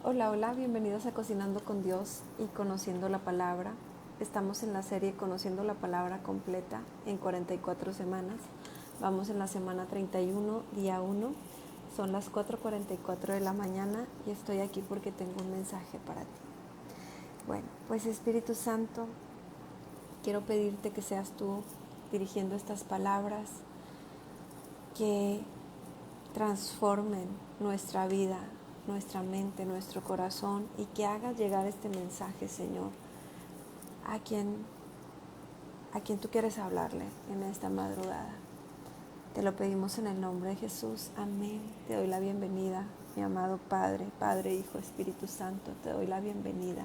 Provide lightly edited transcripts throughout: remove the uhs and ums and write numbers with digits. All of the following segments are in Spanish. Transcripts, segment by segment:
Hola, hola, bienvenidos a Cocinando con Dios y Conociendo la Palabra. Estamos en la serie Conociendo la Palabra completa en 44 semanas. Vamos en la semana 31, día 1. Son las 4:44 de la mañana y estoy aquí porque tengo un mensaje para ti. Bueno, pues Espíritu Santo, quiero pedirte que seas tú dirigiendo estas palabras, que transformen nuestra vida, nuestra mente, nuestro corazón, y que hagas llegar este mensaje, Señor, a quien tú quieres hablarle en esta madrugada. Te lo pedimos en el nombre de Jesús. Amén. Te doy la bienvenida, mi amado Padre, Padre, Hijo, Espíritu Santo. Te doy la bienvenida.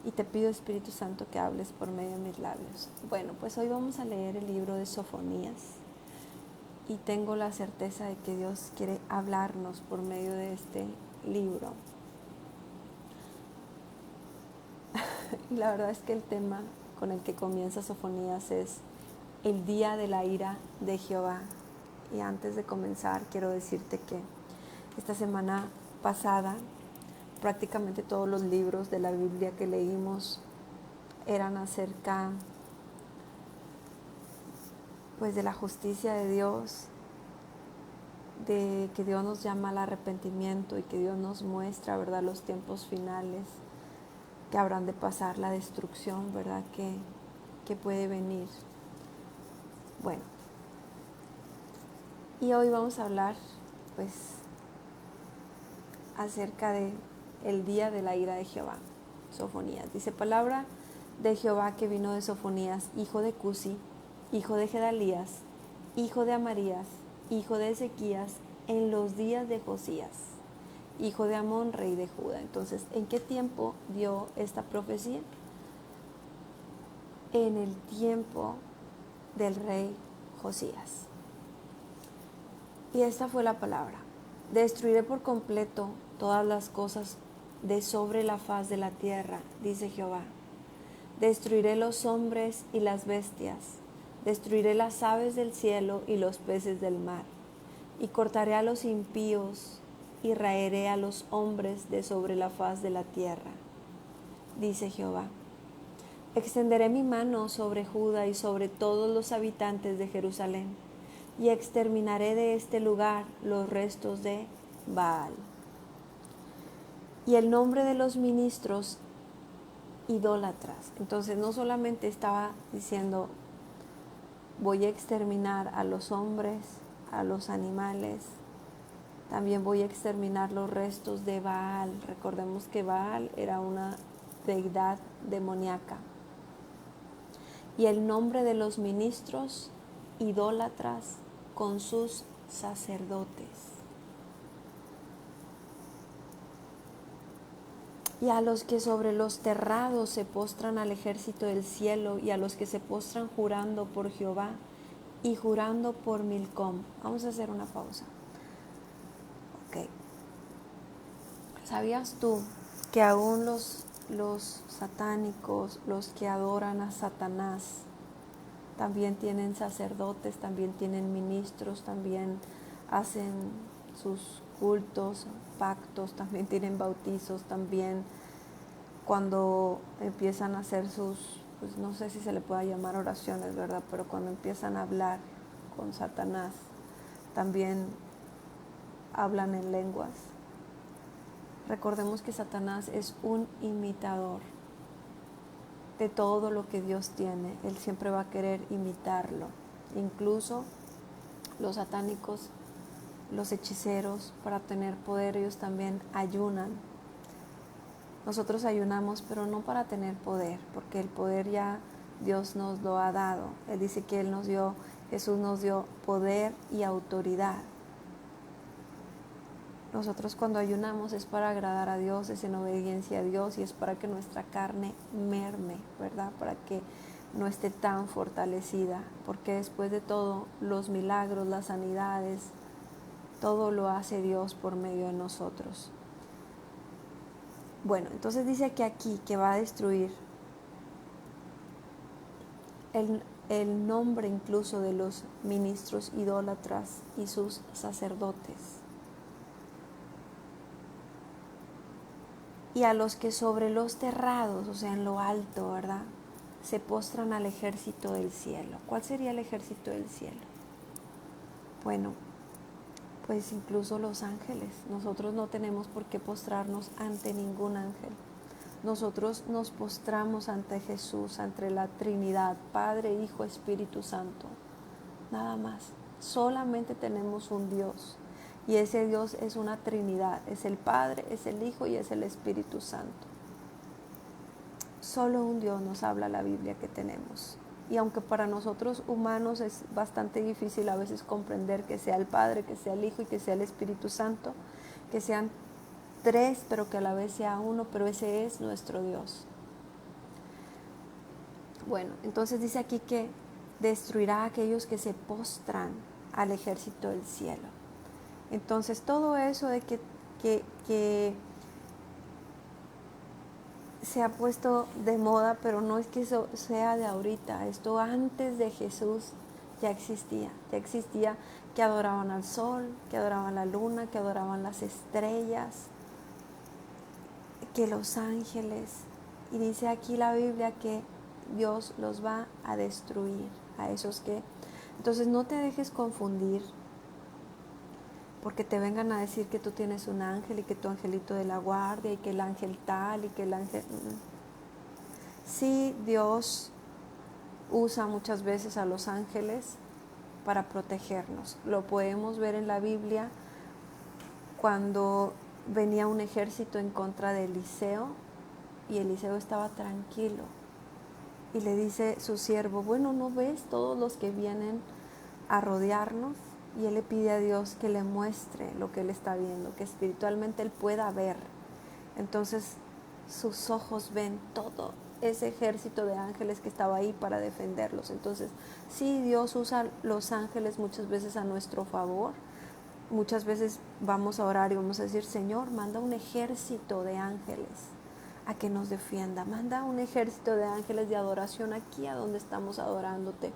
Y te pido, Espíritu Santo, que hables por medio de mis labios. Bueno, pues hoy vamos a leer el libro de Sofonías. Y tengo la certeza de que Dios quiere hablarnos por medio de este libro. Y la verdad es que el tema con el que comienza Sofonías es el día de la ira de Jehová. Y antes de comenzar, quiero decirte que esta semana pasada, prácticamente todos los libros de la Biblia que leímos eran acerca, pues, de la justicia de Dios, de que Dios nos llama al arrepentimiento y que Dios nos muestra, ¿verdad?, los tiempos finales que habrán de pasar, la destrucción, ¿verdad?, que puede venir. Bueno, y hoy vamos a hablar, pues, acerca de el día de la ira de Jehová. Sofonías. Dice: palabra de Jehová que vino de Sofonías, hijo de Cusi, hijo de Gedalías, hijo de Amarías, hijo de Ezequías, en los días de Josías, hijo de Amón, rey de Judá. Entonces, ¿en qué tiempo dio esta profecía? En el tiempo del rey Josías. Y esta fue la palabra: destruiré por completo todas las cosas de sobre la faz de la tierra, dice Jehová. Destruiré los hombres y las bestias, destruiré las aves del cielo y los peces del mar, y cortaré a los impíos y raeré a los hombres de sobre la faz de la tierra, dice Jehová. Extenderé mi mano sobre Judá y sobre todos los habitantes de Jerusalén, y exterminaré de este lugar los restos de Baal. Y el nombre de los ministros idólatras. Entonces no solamente estaba diciendo voy a exterminar a los hombres, a los animales, también voy a exterminar los restos de Baal. Recordemos que Baal era una deidad demoníaca. Y el nombre de los ministros idólatras con sus sacerdotes. Y a los que sobre los terrados se postran al ejército del cielo, y a los que se postran jurando por Jehová y jurando por Milcom. Vamos a hacer una pausa. Ok. ¿Sabías tú que aún los satánicos, los que adoran a Satanás, también tienen sacerdotes, también tienen ministros, también hacen sus cultos, pactos, también tienen bautizos, también cuando empiezan a hacer sus, pues no sé si se le pueda llamar oraciones, ¿verdad? Pero cuando empiezan a hablar con Satanás, también hablan en lenguas. Recordemos que Satanás es un imitador de todo lo que Dios tiene. Él siempre va a querer imitarlo. Incluso los satánicos, los hechiceros, para tener poder, ellos también ayunan. Nosotros ayunamos, pero no para tener poder, porque el poder ya Dios nos lo ha dado. Él dice que Jesús nos dio poder y autoridad. Nosotros cuando ayunamos es para agradar a Dios, es en obediencia a Dios, y es para que nuestra carne merme, ¿verdad? Para que no esté tan fortalecida, porque después de todo, los milagros, las sanidades, todo lo hace Dios por medio de nosotros. Bueno, entonces dice que aquí que va a destruir el nombre incluso de los ministros idólatras y sus sacerdotes. y a los que sobre los terrados, o sea, en lo alto, ¿verdad?, se postran al ejército del cielo. ¿Cuál sería el ejército del cielo? Bueno, pues incluso los ángeles. Nosotros no tenemos por qué postrarnos ante ningún ángel. Nosotros nos postramos ante Jesús, ante la Trinidad, Padre, Hijo, Espíritu Santo. Nada más. Solamente tenemos un Dios. Y ese Dios es una Trinidad. Es el Padre, es el Hijo y es el Espíritu Santo. Solo un Dios nos habla la Biblia que tenemos. Y aunque para nosotros humanos es bastante difícil a veces comprender que sea el Padre, que sea el Hijo y que sea el Espíritu Santo, que sean tres, pero que a la vez sea uno, pero ese es nuestro Dios. Bueno, entonces dice aquí que destruirá a aquellos que se postran al ejército del cielo. Entonces todo eso de que se ha puesto de moda, pero no es que eso sea de ahorita. Esto antes de Jesús ya existía que adoraban al sol, que adoraban la luna, que adoraban las estrellas, que los ángeles. Y dice aquí la Biblia que Dios los va a destruir, a esos que... Entonces no te dejes confundir porque te vengan a decir que tú tienes un ángel y que tu angelito de la guardia y que el ángel tal y que el ángel... Sí, Dios usa muchas veces a los ángeles para protegernos. Lo podemos ver en la Biblia cuando venía un ejército en contra de Eliseo y Eliseo estaba tranquilo. Y le dice su siervo, bueno, ¿no ves todos los que vienen a rodearnos? Y él le pide a Dios que le muestre lo que él está viendo, que espiritualmente él pueda ver. Entonces sus ojos ven todo ese ejército de ángeles que estaba ahí para defenderlos. Entonces sí, Dios usa los ángeles muchas veces a nuestro favor. Muchas veces vamos a orar y vamos a decir, Señor, manda un ejército de ángeles a que nos defienda. Manda un ejército de ángeles de adoración aquí a donde estamos adorándote.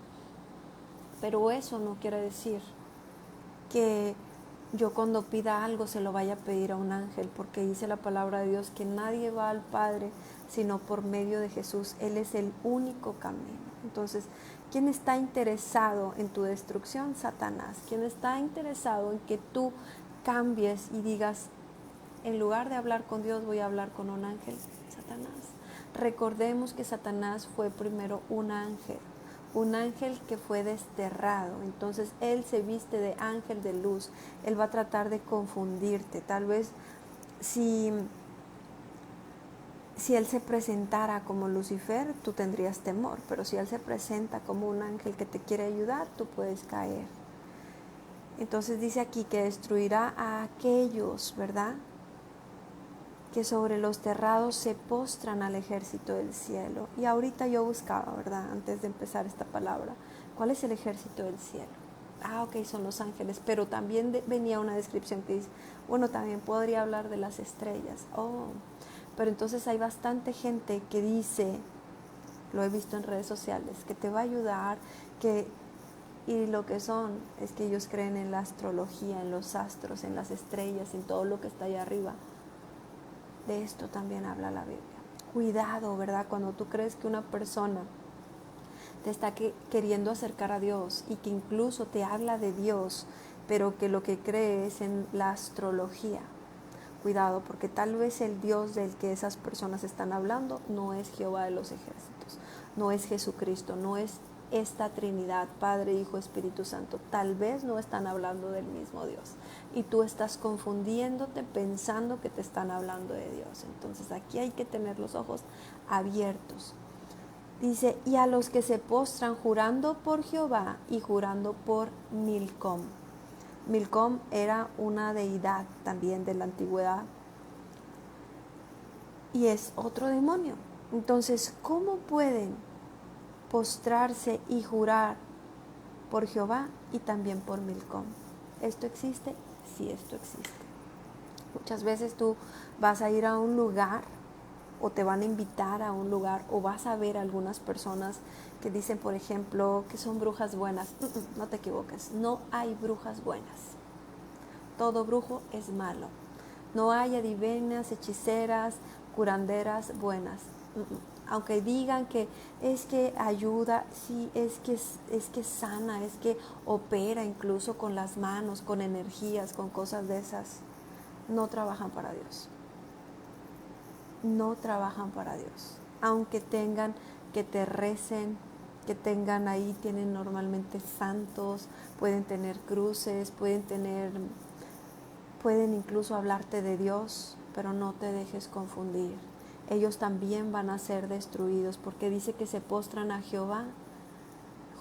Pero eso no quiere decir que yo cuando pida algo se lo vaya a pedir a un ángel, porque dice la palabra de Dios que nadie va al Padre sino por medio de Jesús. Él es el único camino. Entonces, ¿quién está interesado en tu destrucción? Satanás. ¿Quién está interesado en que tú cambies y digas, en lugar de hablar con Dios voy a hablar con un ángel? Satanás. Recordemos que Satanás fue primero un ángel que fue desterrado. Entonces él se viste de ángel de luz. Él va a tratar de confundirte. Tal vez si él se presentara como Lucifer, tú tendrías temor, pero si él se presenta como un ángel que te quiere ayudar, tú puedes caer. Entonces dice aquí que destruirá a aquellos, ¿verdad?, que sobre los terrados se postran al ejército del cielo. Y ahorita yo buscaba, ¿verdad?, antes de empezar esta palabra, ¿cuál es el ejército del cielo? Ok, son los ángeles, pero también venía una descripción que dice, bueno, también podría hablar de las estrellas. Pero entonces hay bastante gente que dice, lo he visto en redes sociales, que te va a ayudar, y lo que son es que ellos creen en la astrología, en los astros, en las estrellas, en todo lo que está allá arriba. De esto también habla la Biblia. Cuidado, ¿verdad? Cuando tú crees que una persona te está queriendo acercar a Dios y que incluso te habla de Dios, pero que lo que cree es en la astrología. Cuidado, porque tal vez el Dios del que esas personas están hablando no es Jehová de los ejércitos, no es Jesucristo, no es esta Trinidad, Padre, Hijo, Espíritu Santo. Tal vez no están hablando del mismo Dios y tú estás confundiéndote pensando que te están hablando de Dios. Entonces aquí hay que tener los ojos abiertos. Dice, y a los que se postran jurando por Jehová y jurando por Milcom. Milcom era una deidad también de la antigüedad y es otro demonio. Entonces, ¿cómo pueden postrarse y jurar por Jehová y también por Milcom? ¿Esto existe? Sí, esto existe. Muchas veces tú vas a ir a un lugar o te van a invitar a un lugar o vas a ver a algunas personas que dicen, por ejemplo, que son brujas buenas. No te equivoques, no hay brujas buenas. Todo brujo es malo. No hay adivinas, hechiceras, curanderas buenas. Aunque digan que es que ayuda, sí, es que sana, es que opera incluso con las manos, con energías, con cosas de esas, no trabajan para Dios. No trabajan para Dios. Aunque tengan que te recen, que tengan ahí, tienen normalmente santos, pueden tener cruces, pueden incluso hablarte de Dios, pero no te dejes confundir. Ellos también van a ser destruidos, porque dice que se postran a Jehová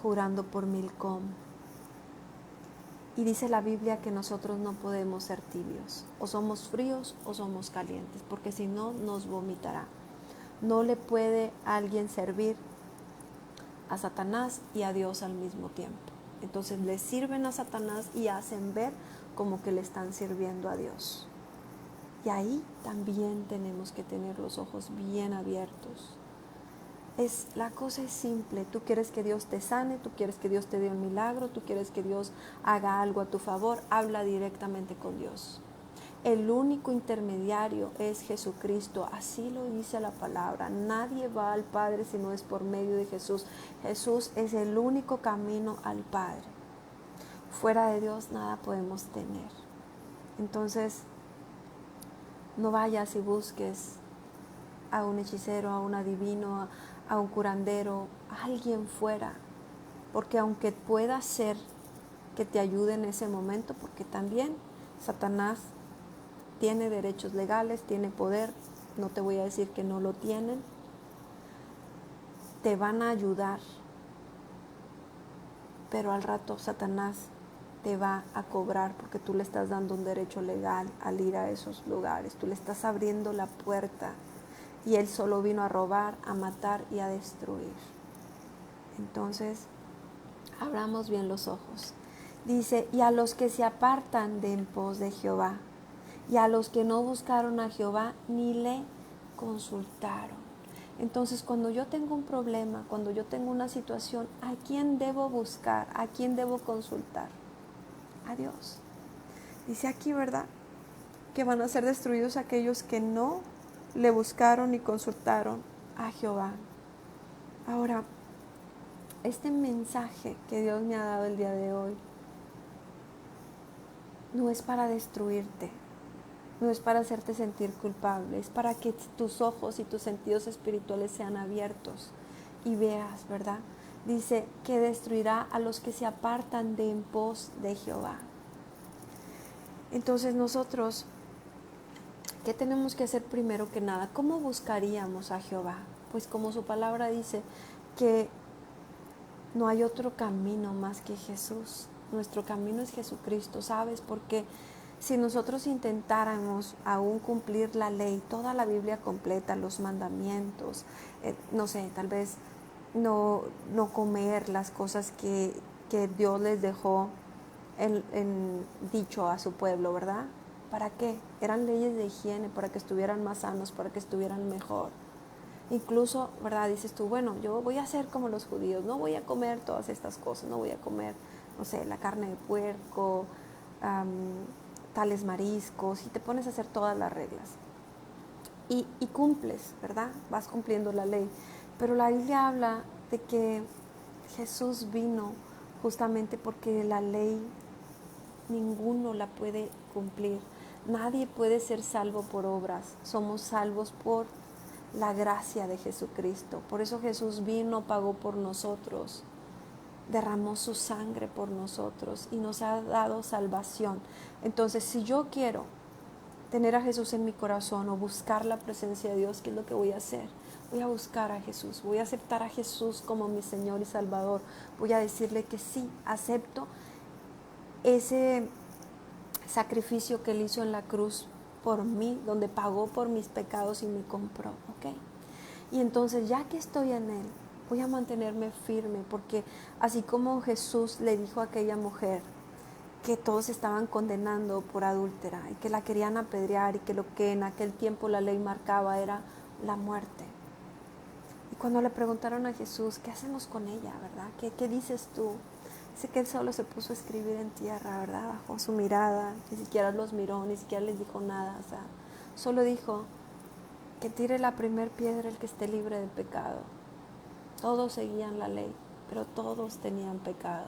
jurando por Milcom. Y dice la Biblia que nosotros no podemos ser tibios, o somos fríos o somos calientes, porque si no nos vomitará. No le puede alguien servir a Satanás y a Dios al mismo tiempo. Entonces le sirven a Satanás y hacen ver como que le están sirviendo a Dios. Y ahí también tenemos que tener los ojos bien abiertos. La cosa es simple. Tú quieres que Dios te sane, tú quieres que Dios te dé un milagro, tú quieres que Dios haga algo a tu favor, habla directamente con Dios. El único intermediario es Jesucristo, así lo dice la palabra. Nadie va al Padre si no es por medio de Jesús. Jesús es el único camino al Padre. Fuera de Dios nada podemos tener. Entonces, no vayas y busques a un hechicero, a un adivino, a un curandero, a alguien fuera, porque aunque pueda ser que te ayude en ese momento, porque también Satanás tiene derechos legales, tiene poder, no te voy a decir que no lo tienen, te van a ayudar, pero al rato Satanás te va a cobrar porque tú le estás dando un derecho legal al ir a esos lugares, tú le estás abriendo la puerta y él solo vino a robar, a matar y a destruir. Entonces, abramos bien los ojos. Dice, y a los que se apartan de en pos de Jehová, y a los que no buscaron a Jehová ni le consultaron. Entonces, cuando yo tengo un problema, cuando yo tengo una situación, ¿a quién debo buscar? ¿A quién debo consultar? A Dios. Dice aquí, ¿verdad?, que van a ser destruidos aquellos que no le buscaron ni consultaron a Jehová. Ahora, este mensaje que Dios me ha dado el día de hoy no es para destruirte, no es para hacerte sentir culpable, es para que tus ojos y tus sentidos espirituales sean abiertos y veas, ¿verdad? Dice que destruirá a los que se apartan de en pos de Jehová. Entonces nosotros, ¿qué tenemos que hacer primero que nada? ¿Cómo buscaríamos a Jehová? Pues como su palabra dice, que no hay otro camino más que Jesús. Nuestro camino es Jesucristo, ¿sabes? Porque si nosotros intentáramos aún cumplir la ley, toda la Biblia completa, los mandamientos, no sé, tal vez no comer las cosas que Dios les dejó dicho a su pueblo, ¿verdad? ¿Para qué? Eran leyes de higiene, para que estuvieran más sanos, para que estuvieran mejor. Incluso, ¿verdad? Dices tú, bueno, yo voy a ser como los judíos, no voy a comer todas estas cosas, no voy a comer, no sé, la carne de puerco, tales mariscos, y te pones a hacer todas las reglas. Y cumples, ¿verdad? Vas cumpliendo la ley. Pero la Biblia habla de que Jesús vino justamente porque la ley ninguno la puede cumplir. Nadie puede ser salvo por obras. Somos salvos por la gracia de Jesucristo. Por eso Jesús vino, pagó por nosotros, derramó su sangre por nosotros y nos ha dado salvación. Entonces, si yo quiero tener a Jesús en mi corazón o buscar la presencia de Dios, ¿qué es lo que voy a hacer? Voy a buscar a Jesús, voy a aceptar a Jesús como mi Señor y Salvador. Voy a decirle que sí, acepto ese sacrificio que Él hizo en la cruz por mí, donde pagó por mis pecados y me compró, ¿ok? Y entonces, ya que estoy en Él, voy a mantenerme firme, porque así como Jesús le dijo a aquella mujer que todos estaban condenando por adúltera y que la querían apedrear y que lo que en aquel tiempo la ley marcaba era la muerte. Y cuando le preguntaron a Jesús, ¿qué hacemos con ella, verdad? ¿Qué dices tú? Dice que Él solo se puso a escribir en tierra, ¿verdad? Bajó su mirada, ni siquiera los miró, ni siquiera les dijo nada, o sea, solo dijo, que tire la primer piedra el que esté libre de pecado. Todos seguían la ley, pero todos tenían pecado.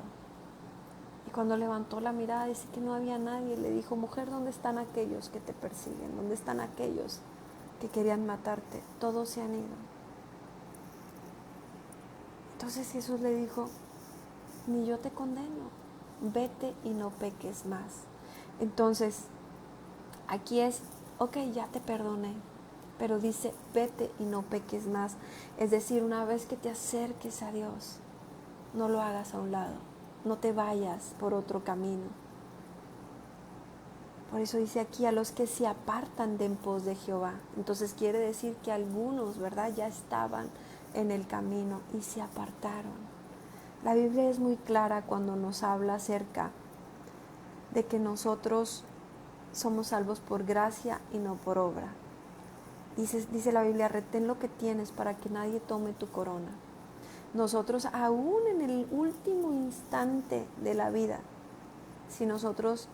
Y cuando levantó la mirada, dice que no había nadie. Le dijo, mujer, ¿dónde están aquellos que te persiguen? ¿Dónde están aquellos que querían matarte? Todos se han ido. Entonces Jesús le dijo, ni yo te condeno, vete y no peques más. Entonces, aquí es, ok, ya te perdoné, pero dice, vete y no peques más. Es decir, una vez que te acerques a Dios, no lo hagas a un lado, no te vayas por otro camino. Por eso dice aquí, a los que se apartan de en pos de Jehová. Entonces quiere decir que algunos, ¿verdad?, ya estaban en el camino y se apartaron. La Biblia es muy clara cuando nos habla acerca de que nosotros somos salvos por gracia y no por obra. Dice la Biblia, retén lo que tienes para que nadie tome tu corona. Nosotros, aún en el último instante de la vida, si nosotros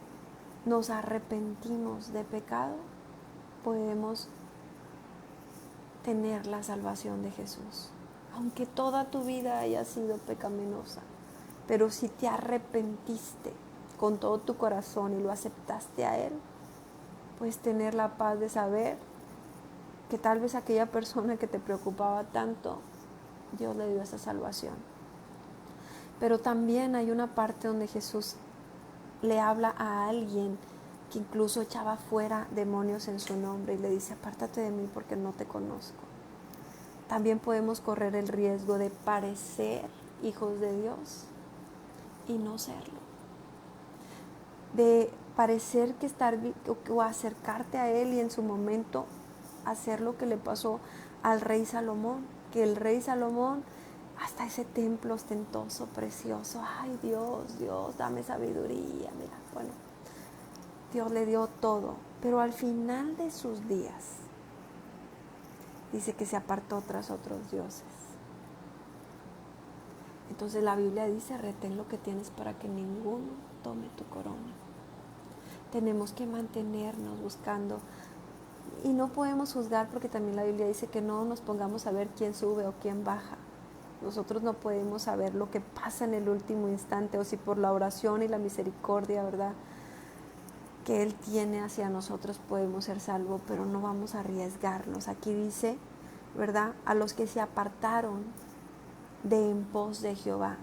nos arrepentimos de pecado, podemos tener la salvación de Jesús. Aunque toda tu vida haya sido pecaminosa, pero si te arrepentiste con todo tu corazón y lo aceptaste a Él, puedes tener la paz de saber que tal vez aquella persona que te preocupaba tanto, Dios le dio esa salvación. Pero también hay una parte donde Jesús le habla a alguien que incluso echaba fuera demonios en su nombre y le dice, apártate de mí porque no te conozco. También podemos correr el riesgo de parecer hijos de Dios y no serlo. De parecer que estar o acercarte a Él y en su momento hacer lo que le pasó al rey Salomón, que el rey Salomón, hasta ese templo ostentoso, precioso, ay Dios, dame sabiduría, mira, bueno, Dios le dio todo, pero al final de sus días, dice que se apartó tras otros dioses. Entonces la Biblia dice, retén lo que tienes para que ninguno tome tu corona. Tenemos que mantenernos buscando y no podemos juzgar porque también la Biblia dice que no nos pongamos a ver quién sube o quién baja. Nosotros no podemos saber lo que pasa en el último instante o si por la oración y la misericordia, ¿verdad?, que Él tiene hacia nosotros podemos ser salvos, pero no vamos a arriesgarnos. Aquí dice, ¿verdad?, a los que se apartaron de en pos de Jehová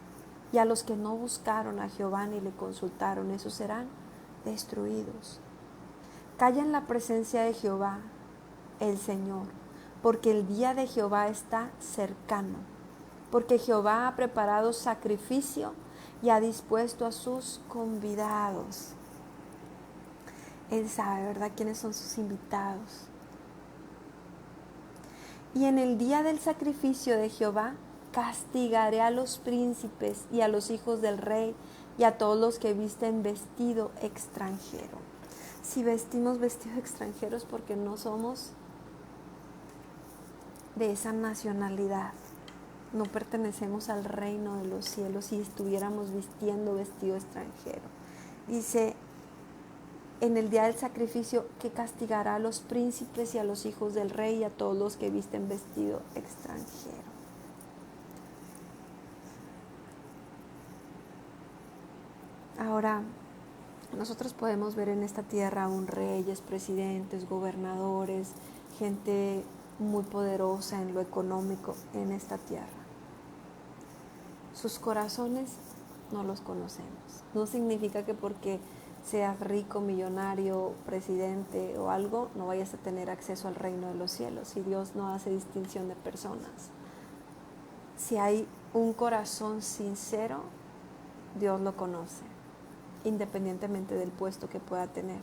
y a los que no buscaron a Jehová ni le consultaron, esos serán destruidos. Calla en la presencia de Jehová, el Señor, porque el día de Jehová está cercano, porque Jehová ha preparado sacrificio y ha dispuesto a sus convidados. Él sabe, ¿verdad?, quiénes son sus invitados. Y en el día del sacrificio de Jehová, castigaré a los príncipes y a los hijos del rey y a todos los que visten vestido extranjero. Si vestimos vestido extranjero es porque no somos de esa nacionalidad. No pertenecemos al reino de los cielos si estuviéramos vistiendo vestido extranjero. Dice, en el día del sacrificio, que castigará a los príncipes y a los hijos del rey y a todos los que visten vestido extranjero. Ahora, nosotros podemos ver en esta tierra aún reyes, presidentes, gobernadores, gente muy poderosa en lo económico en esta tierra. Sus corazones no los conocemos. No significa que porque seas rico, millonario, presidente o algo, no vayas a tener acceso al reino de los cielos. Y Dios no hace distinción de personas. Si hay un corazón sincero, Dios lo conoce, independientemente del puesto que pueda tener.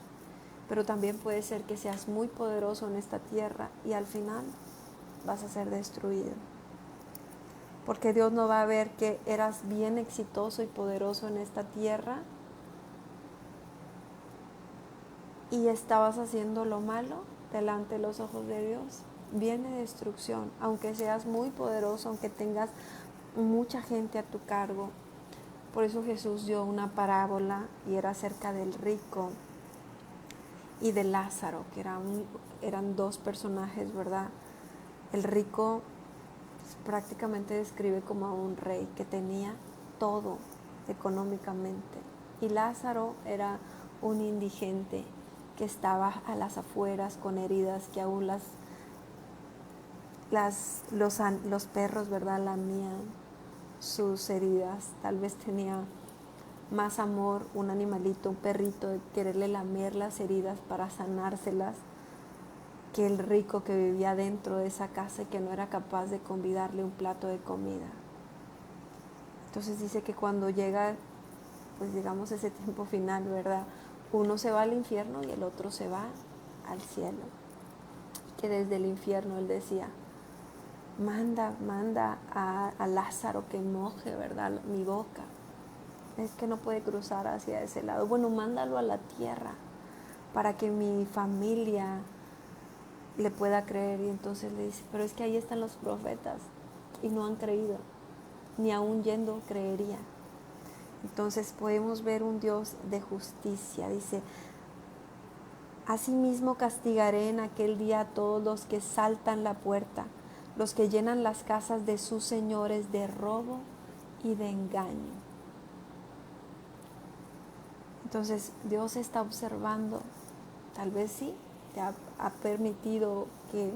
Pero también puede ser que seas muy poderoso en esta tierra y al final vas a ser destruido. Porque Dios no va a ver que eras bien exitoso y poderoso en esta tierra y estabas haciendo lo malo delante de los ojos de Dios. Viene destrucción, aunque seas muy poderoso, aunque tengas mucha gente a tu cargo. Por eso Jesús dio una parábola y era acerca del rico y de Lázaro, que eran dos personajes, ¿verdad? El rico prácticamente describe como a un rey que tenía todo económicamente, y Lázaro era un indigente que estaba a las afueras con heridas que aún los perros, ¿verdad?, lamían sus heridas. Tal vez tenía más amor un animalito, un perrito, de quererle lamer las heridas para sanárselas, que el rico que vivía dentro de esa casa y que no era capaz de convidarle un plato de comida. Entonces dice que cuando llega, pues digamos ese tiempo final, ¿verdad?, uno se va al infierno y el otro se va al cielo. Que desde el infierno él decía, manda a Lázaro que moje, ¿verdad?, mi boca. Es que no puede cruzar hacia ese lado. Bueno, mándalo a la tierra para que mi familia le pueda creer. Y entonces le dice, pero es que ahí están los profetas y no han creído, ni aún yendo creería. Entonces podemos ver un Dios de justicia. Dice, asimismo castigaré en aquel día a todos los que saltan la puerta, los que llenan las casas de sus señores de robo y de engaño. Entonces Dios está observando, tal vez sí, te ha permitido que,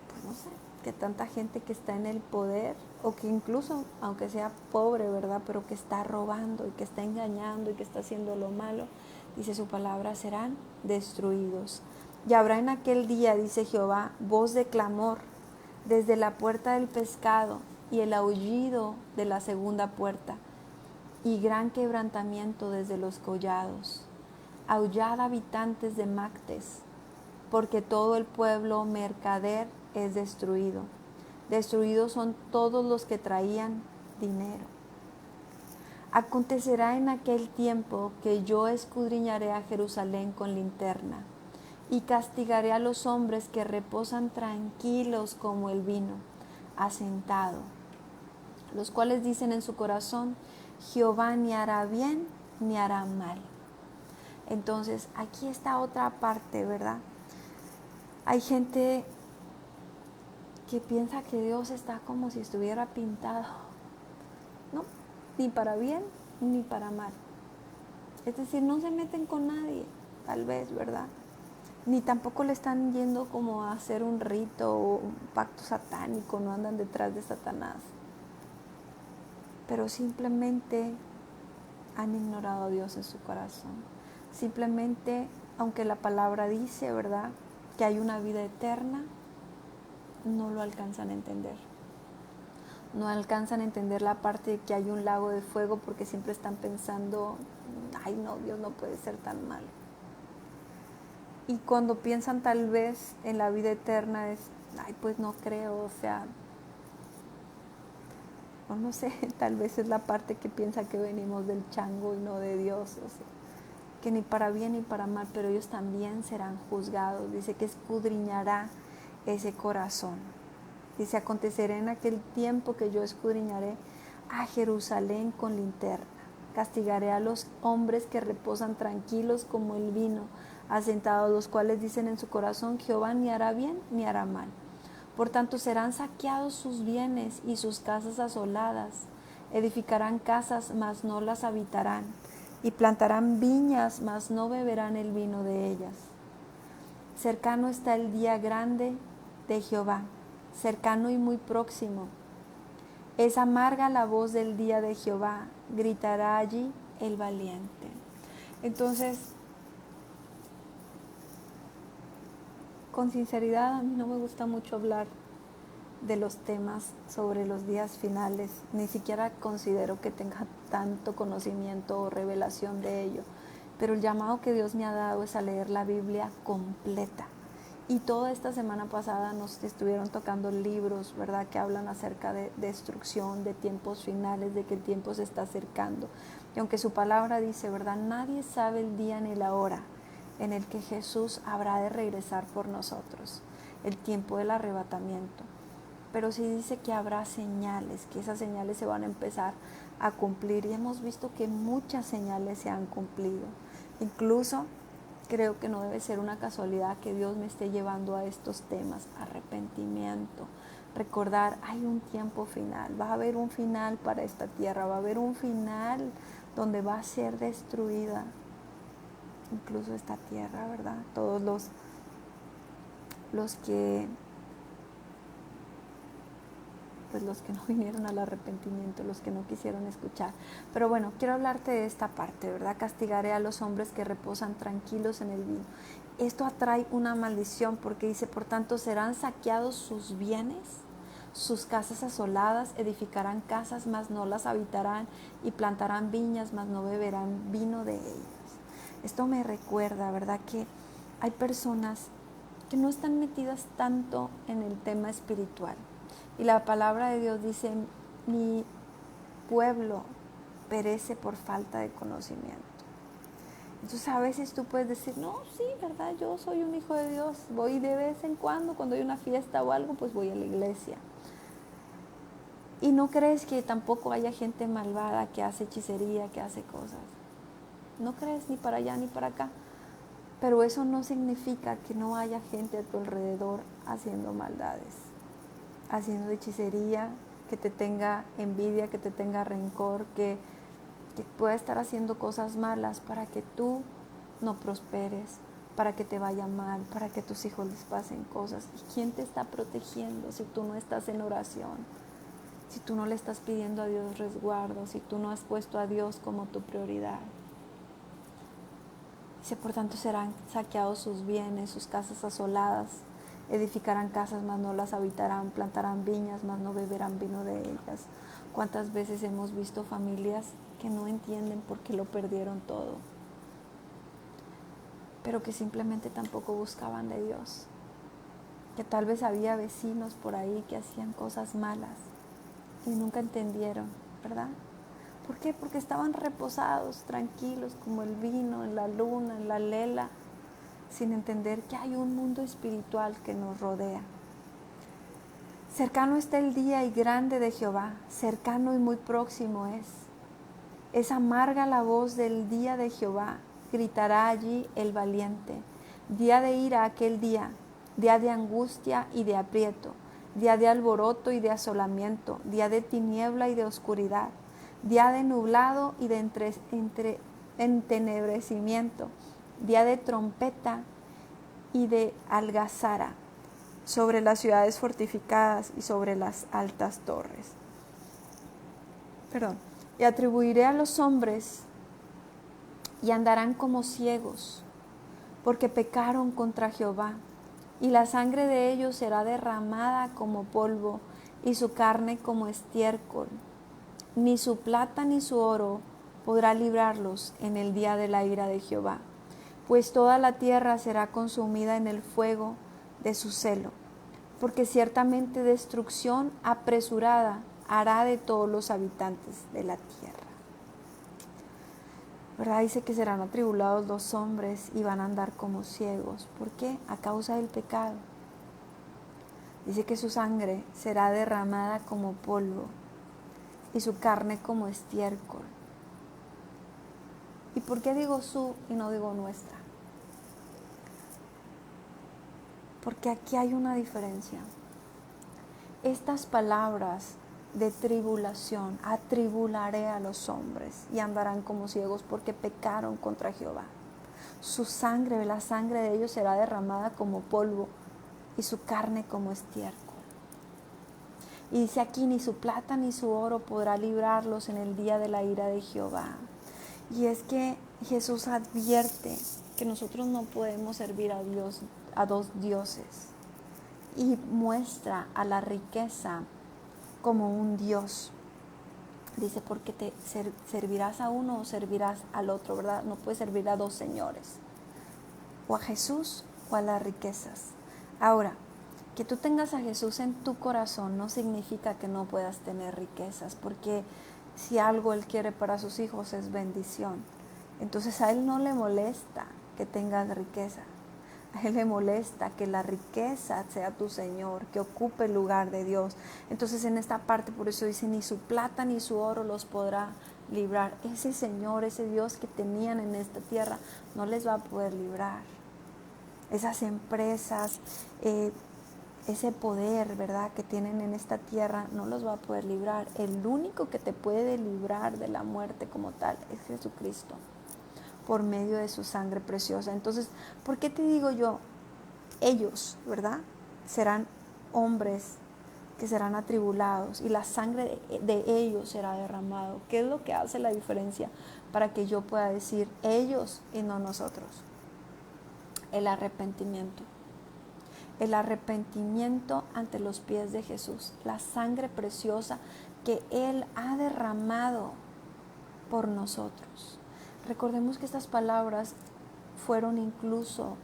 pues no sé, que tanta gente que está en el poder, o que incluso, aunque sea pobre, ¿verdad?, pero que está robando y que está engañando y que está haciendo lo malo, dice su palabra, serán destruidos. Y habrá en aquel día, dice Jehová, voz de clamor desde la puerta del pescado y el aullido de la segunda puerta, y gran quebrantamiento desde los collados. Aullad, habitantes de Mactes, porque todo el pueblo mercader es destruido. Destruidos son todos los que traían dinero. Acontecerá en aquel tiempo que yo escudriñaré a Jerusalén con linterna y castigaré a los hombres que reposan tranquilos como el vino, asentado, los cuales dicen en su corazón, Jehová ni hará bien ni hará mal. Entonces, aquí está otra parte, ¿verdad? Hay gente que piensa que Dios está como si estuviera pintado, ¿no? Ni para bien ni para mal. Es decir, no se meten con nadie, tal vez, ¿verdad? Ni tampoco le están yendo como a hacer un rito o un pacto satánico, no andan detrás de Satanás. Pero simplemente han ignorado a Dios en su corazón. Simplemente, aunque la palabra dice, ¿verdad?, que hay una vida eterna, no lo alcanzan a entender. No alcanzan a entender la parte de que hay un lago de fuego, porque siempre están pensando, ay no, Dios no puede ser tan malo. Y cuando piensan tal vez en la vida eterna es, ay, pues no creo, o sea, o no sé, tal vez es la parte que piensa que venimos del chango y no de Dios, o sea, que ni para bien ni para mal, pero ellos también serán juzgados. Dice que escudriñará ese corazón. Dice, acontecerá en aquel tiempo que yo escudriñaré a Jerusalén con linterna. Castigaré a los hombres que reposan tranquilos como el vino, asentados, los cuales dicen en su corazón, Jehová ni hará bien ni hará mal. Por tanto, serán saqueados sus bienes y sus casas asoladas. Edificarán casas, mas no las habitarán. Y plantarán viñas, mas no beberán el vino de ellas. Cercano está el día grande de Jehová, cercano y muy próximo. Es amarga la voz del día de Jehová, gritará allí el valiente. Entonces, con sinceridad, a mí no me gusta mucho hablar de los temas sobre los días finales, ni siquiera considero que tenga tanto conocimiento o revelación de ello, pero el llamado que Dios me ha dado es a leer la Biblia completa. Y toda esta semana pasada nos estuvieron tocando libros, ¿verdad?, que hablan acerca de destrucción, de tiempos finales, de que el tiempo se está acercando. Y aunque su palabra dice, ¿verdad?, nadie sabe el día ni la hora en el que Jesús habrá de regresar por nosotros, el tiempo del arrebatamiento. Pero sí dice que habrá señales, que esas señales se van a empezar a cumplir. Y hemos visto que muchas señales se han cumplido. Incluso creo que no debe ser una casualidad que Dios me esté llevando a estos temas. Arrepentimiento, recordar, hay un tiempo final, va a haber un final para esta tierra, va a haber un final donde va a ser destruida incluso esta tierra, ¿verdad? Todos los que no vinieron al arrepentimiento, los que no quisieron escuchar. Pero bueno, quiero hablarte de esta parte, ¿verdad? Castigaré a los hombres que reposan tranquilos en el vino. Esto atrae una maldición porque dice, por tanto serán saqueados sus bienes, sus casas asoladas, edificarán casas, mas no las habitarán, y plantarán viñas, mas no beberán vino de ellas. Esto me recuerda, ¿verdad? Que hay personas que no están metidas tanto en el tema espiritual. Y la palabra de Dios dice, mi pueblo perece por falta de conocimiento. Entonces a veces tú puedes decir, no, sí, ¿verdad? Yo soy un hijo de Dios, voy de vez en cuando hay una fiesta o algo, pues voy a la iglesia. Y no crees que tampoco haya gente malvada que hace hechicería, que hace cosas. No crees ni para allá ni para acá. Pero eso no significa que no haya gente a tu alrededor haciendo maldades, haciendo hechicería, que te tenga envidia, que te tenga rencor, que pueda estar haciendo cosas malas para que tú no prosperes, para que te vaya mal, para que a tus hijos les pasen cosas. ¿Y quién te está protegiendo si tú no estás en oración? Si tú no le estás pidiendo a Dios resguardo, si tú no has puesto a Dios como tu prioridad. Dice, por tanto serán saqueados sus bienes, sus casas asoladas, edificarán casas, mas no las habitarán, plantarán viñas, mas no beberán vino de ellas. ¿Cuántas veces hemos visto familias que no entienden por qué lo perdieron todo? Pero que simplemente tampoco buscaban de Dios. Que tal vez había vecinos por ahí que hacían cosas malas y nunca entendieron, ¿verdad? ¿Por qué? Porque estaban reposados, tranquilos, como el vino, en la luna, en la lela, sin entender que hay un mundo espiritual que nos rodea. Cercano está el día y grande de Jehová, cercano y muy próximo es. Es amarga la voz del día de Jehová, gritará allí el valiente. Día de ira aquel día de angustia y de aprieto, día de alboroto y de asolamiento, día de tiniebla y de oscuridad, día de nublado y de entenebrecimiento, día de trompeta y de algazara sobre las ciudades fortificadas y sobre las altas torres. Y atribuiré a los hombres y andarán como ciegos, porque pecaron contra Jehová, y la sangre de ellos será derramada como polvo, y su carne como estiércol. Ni su plata ni su oro podrá librarlos en el día de la ira de Jehová, pues toda la tierra será consumida en el fuego de su celo, porque ciertamente destrucción apresurada hará de todos los habitantes de la tierra. ¿Verdad? Dice que serán atribulados los hombres y van a andar como ciegos. ¿Por qué? A causa del pecado. Dice que su sangre será derramada como polvo y su carne como estiércol. ¿Y por qué digo su y no digo nuestra? Porque aquí hay una diferencia. Estas palabras de tribulación, atribularé a los hombres y andarán como ciegos porque pecaron contra Jehová. Su sangre, la sangre de ellos será derramada como polvo y su carne como estiércol. Y dice aquí, ni su plata ni su oro podrá librarlos en el día de la ira de Jehová. Y es que Jesús advierte que nosotros no podemos servir a Dios, a dos dioses, y muestra a la riqueza como un Dios. Dice, porque te servirás a uno o servirás al otro, ¿verdad? No puedes servir a dos señores, o a Jesús o a las riquezas. Ahora, que tú tengas a Jesús en tu corazón no significa que no puedas tener riquezas, porque si algo Él quiere para sus hijos es bendición. Entonces a Él no le molesta que tengas riqueza. A Él le molesta que la riqueza sea tu Señor, que ocupe el lugar de Dios. Entonces en esta parte, por eso dice, ni su plata ni su oro los podrá librar. Ese Señor, ese Dios que tenían en esta tierra, no les va a poder librar. Esas empresas, ese poder, ¿verdad?, que tienen en esta tierra, no los va a poder librar. El único que te puede librar de la muerte como tal es Jesucristo, por medio de su sangre preciosa. Entonces, ¿por qué te digo yo? Ellos, ¿verdad?, serán hombres que serán atribulados y la sangre de ellos será derramado. ¿Qué es lo que hace la diferencia para que yo pueda decir ellos y no nosotros? El arrepentimiento. El arrepentimiento ante los pies de Jesús, la sangre preciosa que Él ha derramado por nosotros. Recordemos que estas palabras fueron incluso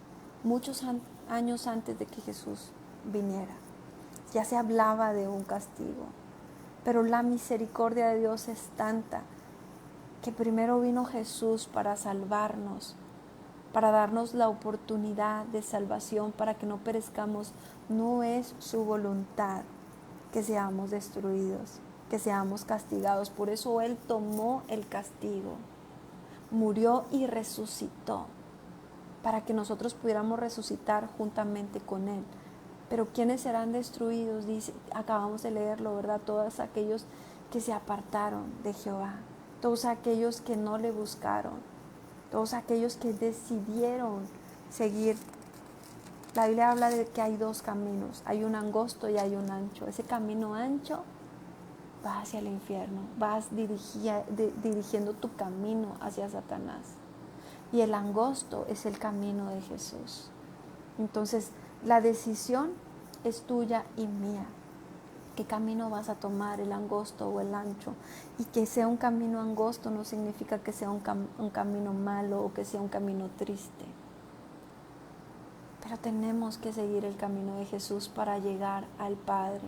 muchos años antes de que Jesús viniera. Ya se hablaba de un castigo, pero la misericordia de Dios es tanta que primero vino Jesús para salvarnos, para darnos la oportunidad de salvación, para que no perezcamos. No es su voluntad que seamos destruidos, que seamos castigados. Por eso Él tomó el castigo, murió y resucitó, para que nosotros pudiéramos resucitar juntamente con Él. Pero ¿quiénes serán destruidos? Dice, acabamos de leerlo, ¿verdad? Todos aquellos que se apartaron de Jehová, todos aquellos que no le buscaron, todos aquellos que decidieron seguir. La Biblia habla de que hay dos caminos, hay un angosto y hay un ancho. Ese camino ancho va hacia el infierno, vas dirigiendo tu camino hacia Satanás. Y el angosto es el camino de Jesús. Entonces, la decisión es tuya y mía. ¿Qué camino vas a tomar, el angosto o el ancho? Y que sea un camino angosto no significa que sea un camino malo o que sea un camino triste. Pero tenemos que seguir el camino de Jesús para llegar al Padre.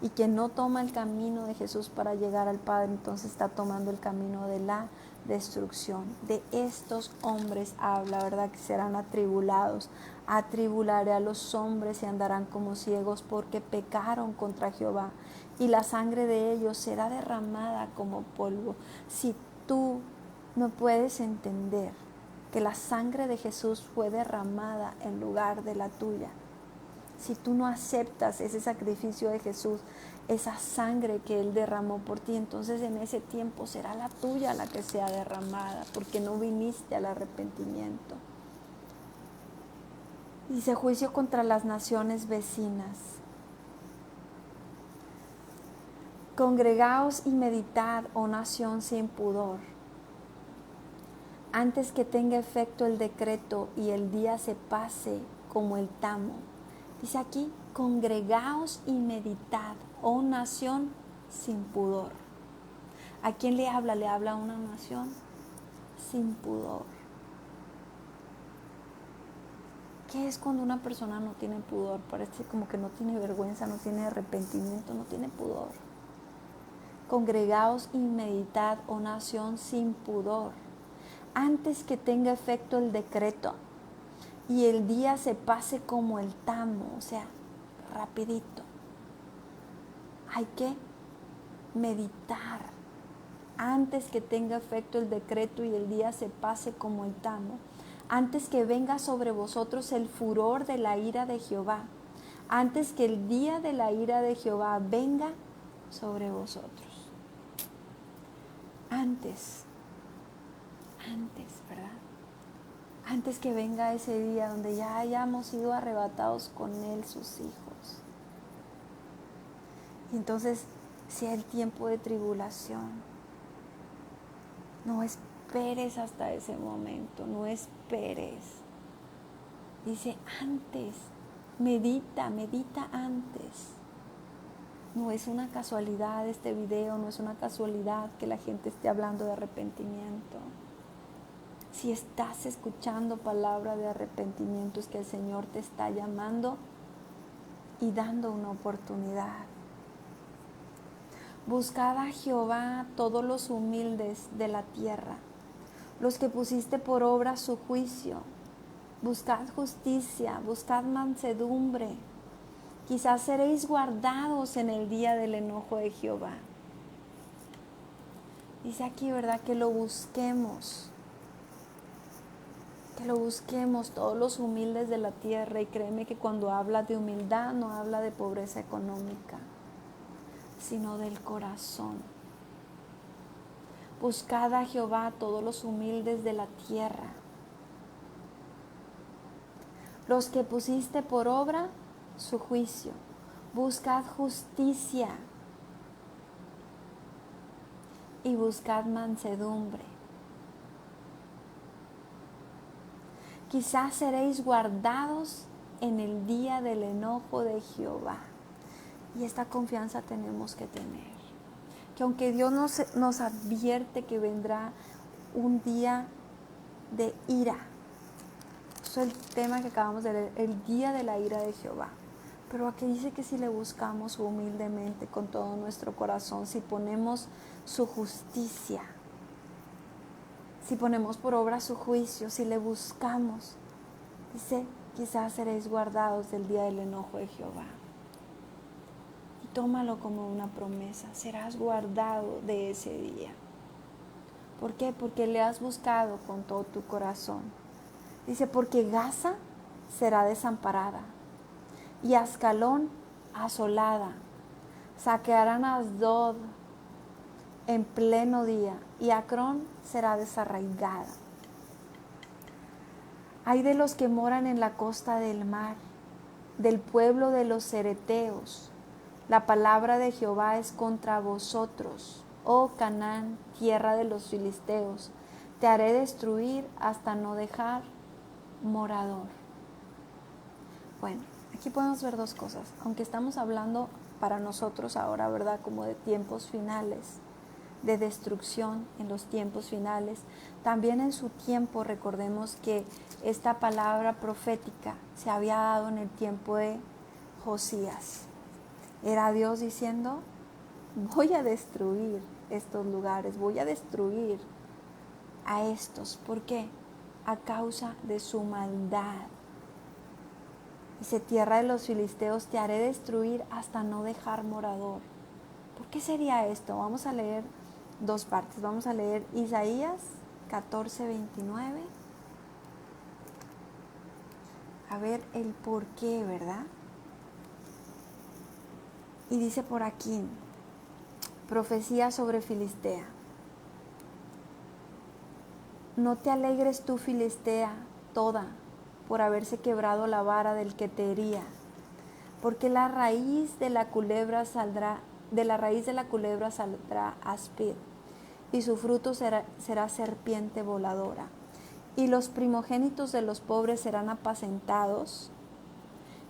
Y quien no toma el camino de Jesús para llegar al Padre, entonces está tomando el camino de la destrucción. De estos hombres habla, ¿verdad?, que serán atribulados. Atribularé a los hombres y andarán como ciegos porque pecaron contra Jehová, y la sangre de ellos será derramada como polvo. Si tú no puedes entender que la sangre de Jesús fue derramada en lugar de la tuya, si tú no aceptas ese sacrificio de Jesús, esa sangre que Él derramó por ti, entonces en ese tiempo será la tuya la que sea derramada, porque no viniste al arrepentimiento. Dice juicio contra las naciones vecinas. Congregaos y meditad, oh nación sin pudor, antes que tenga efecto el decreto y el día se pase como el tamo. Dice aquí, congregaos y meditad, oh nación sin pudor. ¿A quién le habla? Le habla a una nación sin pudor. ¿Qué es cuando una persona no tiene pudor? Parece como que no tiene vergüenza, no tiene arrepentimiento, no tiene pudor. Congregaos y meditad, oh nación sin pudor, antes que tenga efecto el decreto y el día se pase como el tamo, o sea, rapidito. Hay que meditar antes que tenga efecto el decreto y el día se pase como el tamo, antes que venga sobre vosotros el furor de la ira de Jehová, antes que el día de la ira de Jehová venga sobre vosotros. Antes, ¿verdad? Antes que venga ese día donde ya hayamos sido arrebatados con Él, sus hijos. Y entonces sea el tiempo de tribulación. No esperes hasta ese momento, no esperes. Dice antes, medita antes. No es una casualidad este video, no es una casualidad que la gente esté hablando de arrepentimiento. Si estás escuchando palabra de arrepentimiento, es que el Señor te está llamando y dando una oportunidad. Buscad a Jehová todos los humildes de la tierra, los que pusiste por obra su juicio. Buscad justicia, buscad mansedumbre. Quizás seréis guardados en el día del enojo de Jehová. Dice aquí, ¿verdad? Que lo busquemos. Que lo busquemos todos los humildes de la tierra. Y créeme que cuando habla de humildad no habla de pobreza económica, sino del corazón. Buscad a Jehová todos los humildes de la tierra, los que pusiste por obra su juicio. Buscad justicia y buscad mansedumbre. Quizás seréis guardados en el día del enojo de Jehová. Y esta confianza tenemos que tener. Que aunque Dios nos advierte que vendrá un día de ira. Eso es el tema que acabamos de leer, el día de la ira de Jehová. Pero aquí dice que si le buscamos humildemente con todo nuestro corazón, si ponemos su justicia, si ponemos por obra su juicio, si le buscamos, dice, quizás seréis guardados del día del enojo de Jehová. Y tómalo como una promesa, serás guardado de ese día. ¿Por qué? Porque le has buscado con todo tu corazón. Dice, porque Gaza será desamparada y Ascalón asolada. Saquearán a Asdod en pleno día y Acrón será desarraigada. Ay de los que moran en la costa del mar, del pueblo de los cereteos. La palabra de Jehová es contra vosotros, oh Canaán, tierra de los filisteos. Te haré destruir hasta no dejar morador. Bueno, aquí podemos ver dos cosas. Aunque estamos hablando para nosotros ahora, ¿verdad? Como de tiempos finales, de destrucción en los tiempos finales. También en su tiempo recordemos que esta palabra profética se había dado en el tiempo de Josías. Era Dios diciendo, voy a destruir estos lugares, voy a destruir a estos. ¿Por qué? A causa de su maldad. Dice, tierra de los filisteos, te haré destruir hasta no dejar morador. ¿Por qué sería esto? Vamos a leer dos partes. Vamos a leer Isaías 14:29. A ver el por qué, ¿verdad? Y dice por aquí, profecía sobre Filistea. No te alegres tú, Filistea, toda, por haberse quebrado la vara del que te hería, porque la raíz de la culebra saldrá, áspid, y su fruto será serpiente voladora. Y los primogénitos de los pobres serán apacentados,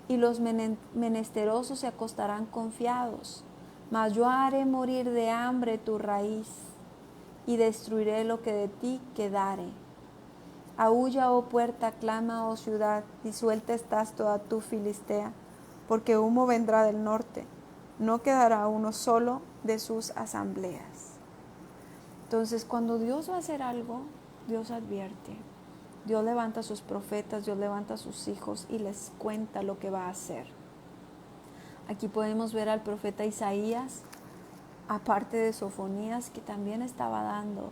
y los menesterosos se acostarán confiados. Mas yo haré morir de hambre tu raíz, y destruiré lo que de ti quedare. Aúlla, oh puerta, clama, oh ciudad, disuelta estás toda tu Filistea, porque humo vendrá del norte, no quedará uno solo de sus asambleas. Entonces, cuando Dios va a hacer algo, Dios advierte. Dios levanta a sus profetas, Dios levanta a sus hijos y les cuenta lo que va a hacer. Aquí podemos ver al profeta Isaías, aparte de Sofonías, que también estaba dando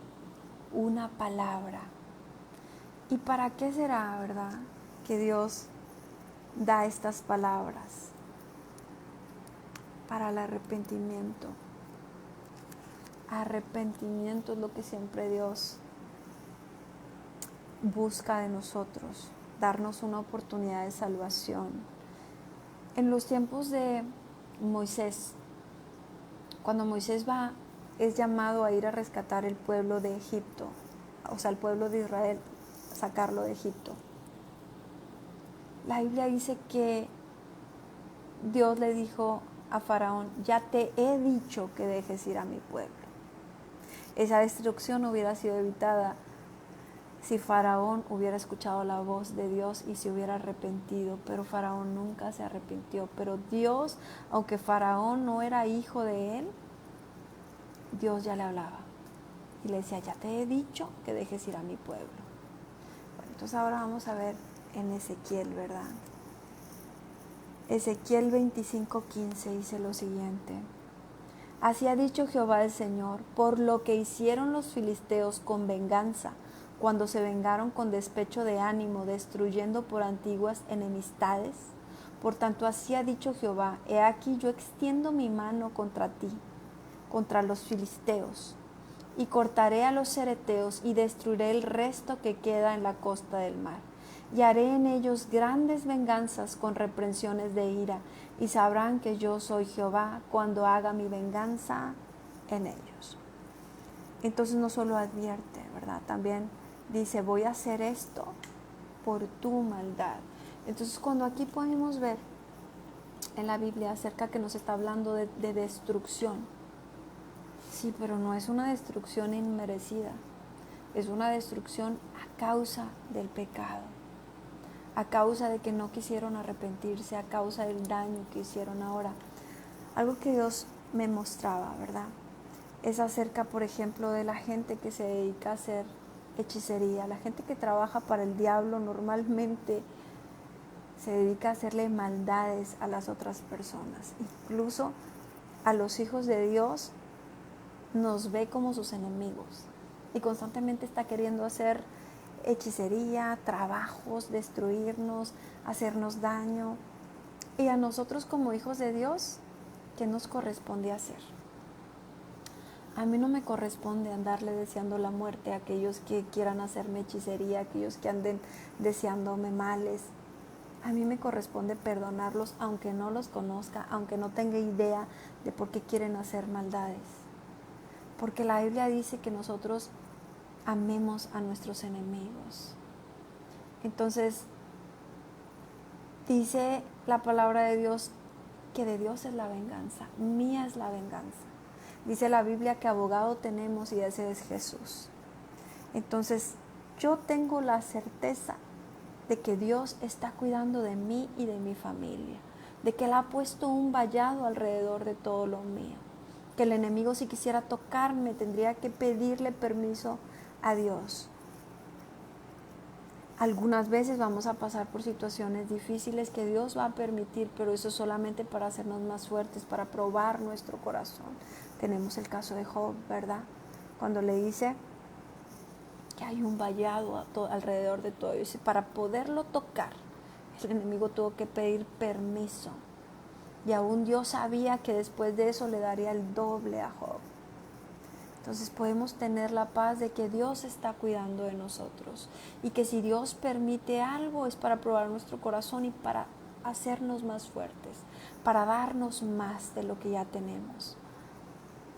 una palabra. ¿Y para qué será, verdad, que Dios da estas palabras? Para el arrepentimiento. Arrepentimiento es lo que siempre Dios busca de nosotros, darnos una oportunidad de salvación. En los tiempos de Moisés, cuando Moisés es llamado a ir a rescatar el pueblo de Egipto, o sea, el pueblo de Israel, sacarlo de Egipto. La Biblia dice que Dios le dijo a Faraón, ya te he dicho que dejes ir a mi pueblo. Esa destrucción hubiera sido evitada si Faraón hubiera escuchado la voz de Dios y se hubiera arrepentido, pero Faraón nunca se arrepintió. Pero Dios, aunque Faraón no era hijo de él, Dios ya le hablaba y le decía, ya te he dicho que dejes ir a mi pueblo. Bueno, entonces ahora vamos a ver en Ezequiel, ¿verdad? Ezequiel 25:15 dice lo siguiente. Así ha dicho Jehová el Señor, por lo que hicieron los filisteos con venganza, cuando se vengaron con despecho de ánimo, destruyendo por antiguas enemistades. Por tanto, así ha dicho Jehová, he aquí yo extiendo mi mano contra ti, contra los filisteos, y cortaré a los cereteos y destruiré el resto que queda en la costa del mar. Y haré en ellos grandes venganzas con reprensiones de ira, y sabrán que yo soy Jehová cuando haga mi venganza en ellos. Entonces no solo advierte, ¿verdad? También dice, voy a hacer esto por tu maldad. Entonces cuando aquí podemos ver en la Biblia acerca que nos está hablando de destrucción, sí, pero no es una destrucción inmerecida, es una destrucción a causa del pecado, a causa de que no quisieron arrepentirse, a causa del daño que hicieron ahora. Algo que Dios me mostraba, ¿verdad? Es acerca, por ejemplo, de la gente que se dedica a hacer hechicería, la gente que trabaja para el diablo normalmente se dedica a hacerle maldades a las otras personas, incluso a los hijos de Dios nos ve como sus enemigos y constantemente está queriendo hacer hechicería, trabajos, destruirnos, hacernos daño. Y a nosotros como hijos de Dios, ¿qué nos corresponde hacer? A mí no me corresponde andarle deseando la muerte a aquellos que quieran hacerme hechicería, a aquellos que anden deseándome males. A mí me corresponde perdonarlos aunque no los conozca, aunque no tenga idea de por qué quieren hacer maldades. Porque la Biblia dice que nosotros amemos a nuestros enemigos. Entonces, dice la palabra de Dios que de Dios es la venganza, mía es la venganza. Dice la Biblia que abogado tenemos y ese es Jesús. Entonces, yo tengo la certeza de que Dios está cuidando de mí y de mi familia, de que Él ha puesto un vallado alrededor de todo lo mío, que el enemigo si quisiera tocarme tendría que pedirle permiso a Dios. Algunas veces vamos a pasar por situaciones difíciles que Dios va a permitir, pero eso es solamente para hacernos más fuertes, para probar nuestro corazón. Tenemos el caso de Job, ¿verdad? Cuando le dice que hay un vallado alrededor de todo. Y para poderlo tocar, el enemigo tuvo que pedir permiso. Y aún Dios sabía que después de eso le daría el doble a Job. Entonces podemos tener la paz de que Dios está cuidando de nosotros y que si Dios permite algo es para probar nuestro corazón y para hacernos más fuertes, para darnos más de lo que ya tenemos.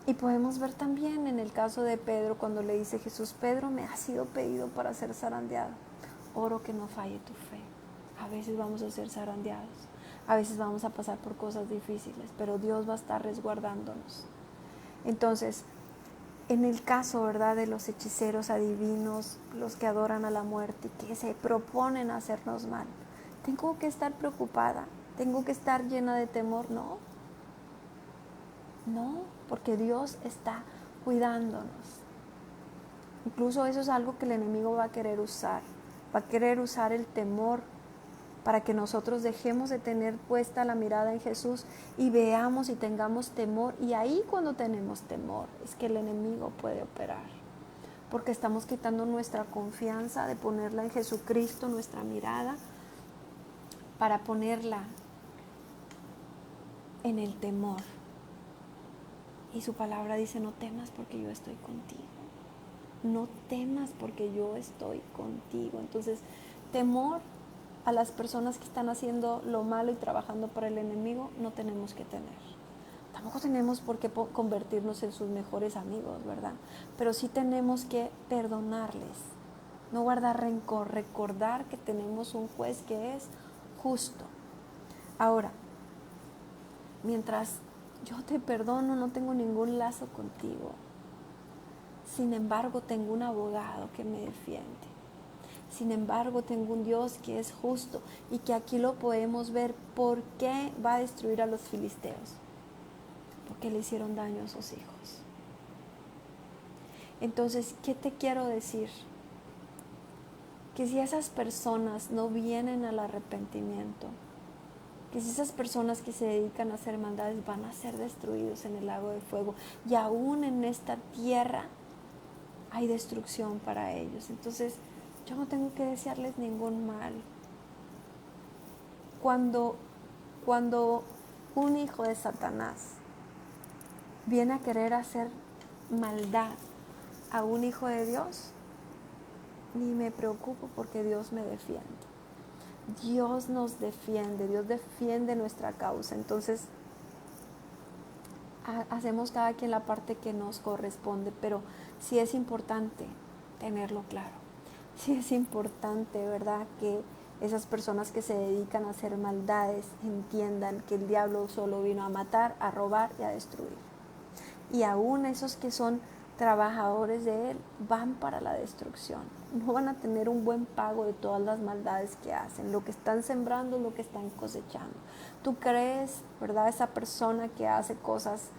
Y podemos ver también en el caso de Pedro cuando le dice Jesús, Pedro, me ha sido pedido para ser zarandeado. Oro que no falle tu fe. A veces vamos a ser zarandeados, a veces vamos a pasar por cosas difíciles, pero Dios va a estar resguardándonos. Entonces, en el caso, ¿verdad?, de los hechiceros adivinos, los que adoran a la muerte y que se proponen hacernos mal, ¿tengo que estar preocupada? ¿Tengo que estar llena de temor? No, porque Dios está cuidándonos. Incluso eso es algo que el enemigo va a querer usar. Va a querer usar el temor para que nosotros dejemos de tener puesta la mirada en Jesús y veamos y tengamos temor. Y ahí cuando tenemos temor es que el enemigo puede operar. Porque estamos quitando nuestra confianza de ponerla en Jesucristo, nuestra mirada, para ponerla en el temor. Y su palabra dice, no temas porque yo estoy contigo. No temas porque yo estoy contigo. Entonces, temor a las personas que están haciendo lo malo y trabajando para el enemigo, no tenemos que tener. Tampoco tenemos por qué convertirnos en sus mejores amigos, ¿verdad? Pero sí tenemos que perdonarles, no guardar rencor, recordar que tenemos un juez que es justo. Ahora, mientras yo te perdono, no tengo ningún lazo contigo. Sin embargo, tengo un abogado que me defiende. Sin embargo, tengo un Dios que es justo y que aquí lo podemos ver. ¿Por qué va a destruir a los filisteos? Porque le hicieron daño a sus hijos. Entonces, ¿qué te quiero decir? Que si esas personas no vienen al arrepentimiento, que si esas personas que se dedican a hacer maldades van a ser destruidos en el lago de fuego, y aún en esta tierra hay destrucción para ellos. Entonces yo no tengo que desearles ningún mal. Cuando un hijo de Satanás viene a querer hacer maldad a un hijo de Dios, ni me preocupo, porque Dios me defiende. Dios nos defiende, Dios defiende nuestra causa. Entonces hacemos cada quien la parte que nos corresponde, pero sí es importante tenerlo claro. Sí es importante, ¿verdad?, que esas personas que se dedican a hacer maldades entiendan que el diablo solo vino a matar, a robar y a destruir. Y aún esos que son trabajadores de él van para la destrucción. No van a tener un buen pago de todas las maldades que hacen. Lo que están sembrando es lo que están cosechando. ¿Tú crees, verdad, esa persona que hace cosas,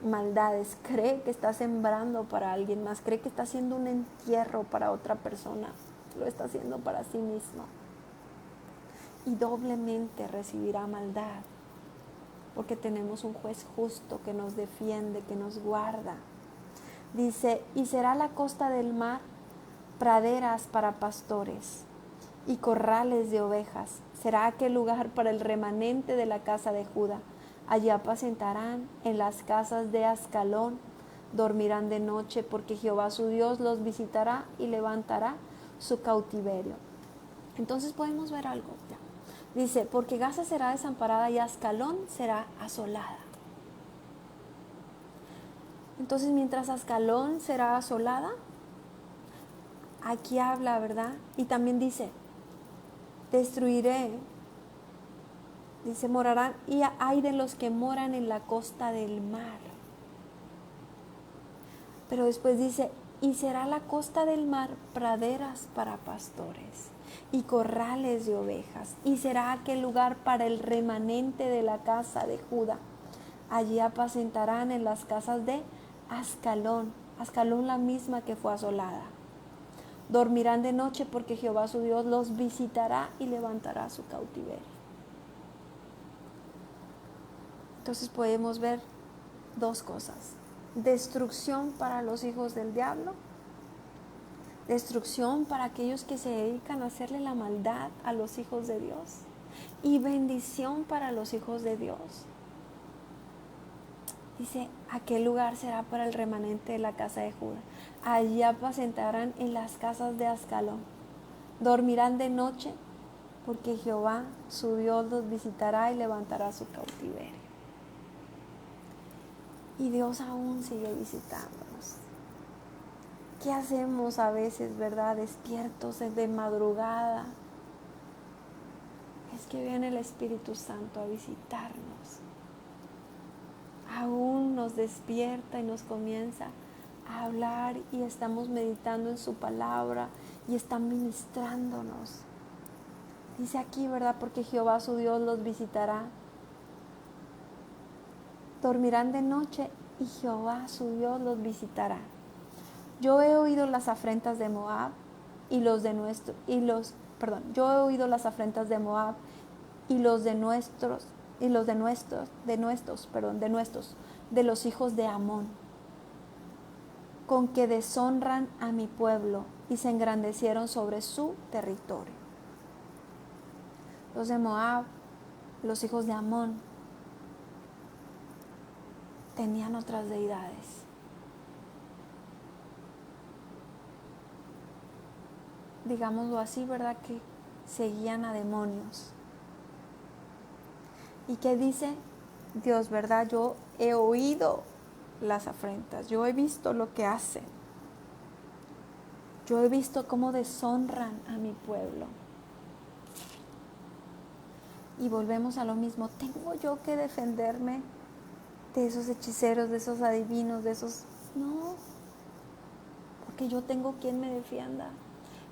maldades, cree que está sembrando para alguien más? ¿Cree que está haciendo un entierro para otra persona? Lo está haciendo para sí mismo. Y doblemente recibirá maldad, porque tenemos un juez justo que nos defiende, que nos guarda. Dice, y será la costa del mar praderas para pastores y corrales de ovejas. Será aquel lugar para el remanente de la casa de Judá. Allí apacentarán en las casas de Ascalón, dormirán de noche, porque Jehová su Dios los visitará y levantará su cautiverio. Entonces podemos ver algo ya. Dice, porque Gaza será desamparada y Ascalón será asolada. Entonces, mientras Ascalón será asolada, aquí habla, ¿verdad? Y también dice, destruiré, dice, morarán, y hay de los que moran en la costa del mar. Pero después dice, y será la costa del mar praderas para pastores y corrales de ovejas, y será aquel lugar para el remanente de la casa de Judá. Allí apacentarán en las casas de Ascalón, Ascalón la misma que fue asolada. Dormirán de noche, porque Jehová su Dios los visitará y levantará su cautiverio. Entonces podemos ver dos cosas: destrucción para los hijos del diablo, destrucción para aquellos que se dedican a hacerle la maldad a los hijos de Dios, y bendición para los hijos de Dios. Dice, aquel lugar será para el remanente de la casa de Judá. Allí apacentarán en las casas de Ascalón. Dormirán de noche, porque Jehová su Dios los visitará y levantará su cautiverio. Y Dios aún sigue visitándonos. ¿Qué hacemos a veces, verdad, despiertos de madrugada? Es que viene el Espíritu Santo a visitarnos. Aún nos despierta y nos comienza a hablar, y estamos meditando en su palabra y está ministrándonos. Dice aquí, ¿verdad? Porque Jehová su Dios los visitará. Dormirán de noche y Jehová su Dios los visitará. Yo he oído las afrentas de Moab y los de nuestros, yo he oído las afrentas de Moab y los de nuestros, de los hijos de Amón, con que deshonran a mi pueblo y se engrandecieron sobre su territorio. Los de Moab, los hijos de Amón, tenían otras deidades. Digámoslo así, ¿verdad? Que seguían a demonios. ¿Y qué dice Dios, verdad? Yo he oído las afrentas, yo he visto lo que hacen, yo he visto cómo deshonran a mi pueblo. Y volvemos a lo mismo, ¿tengo yo que defenderme de esos hechiceros, de esos adivinos, de esos? No, porque yo tengo quien me defienda.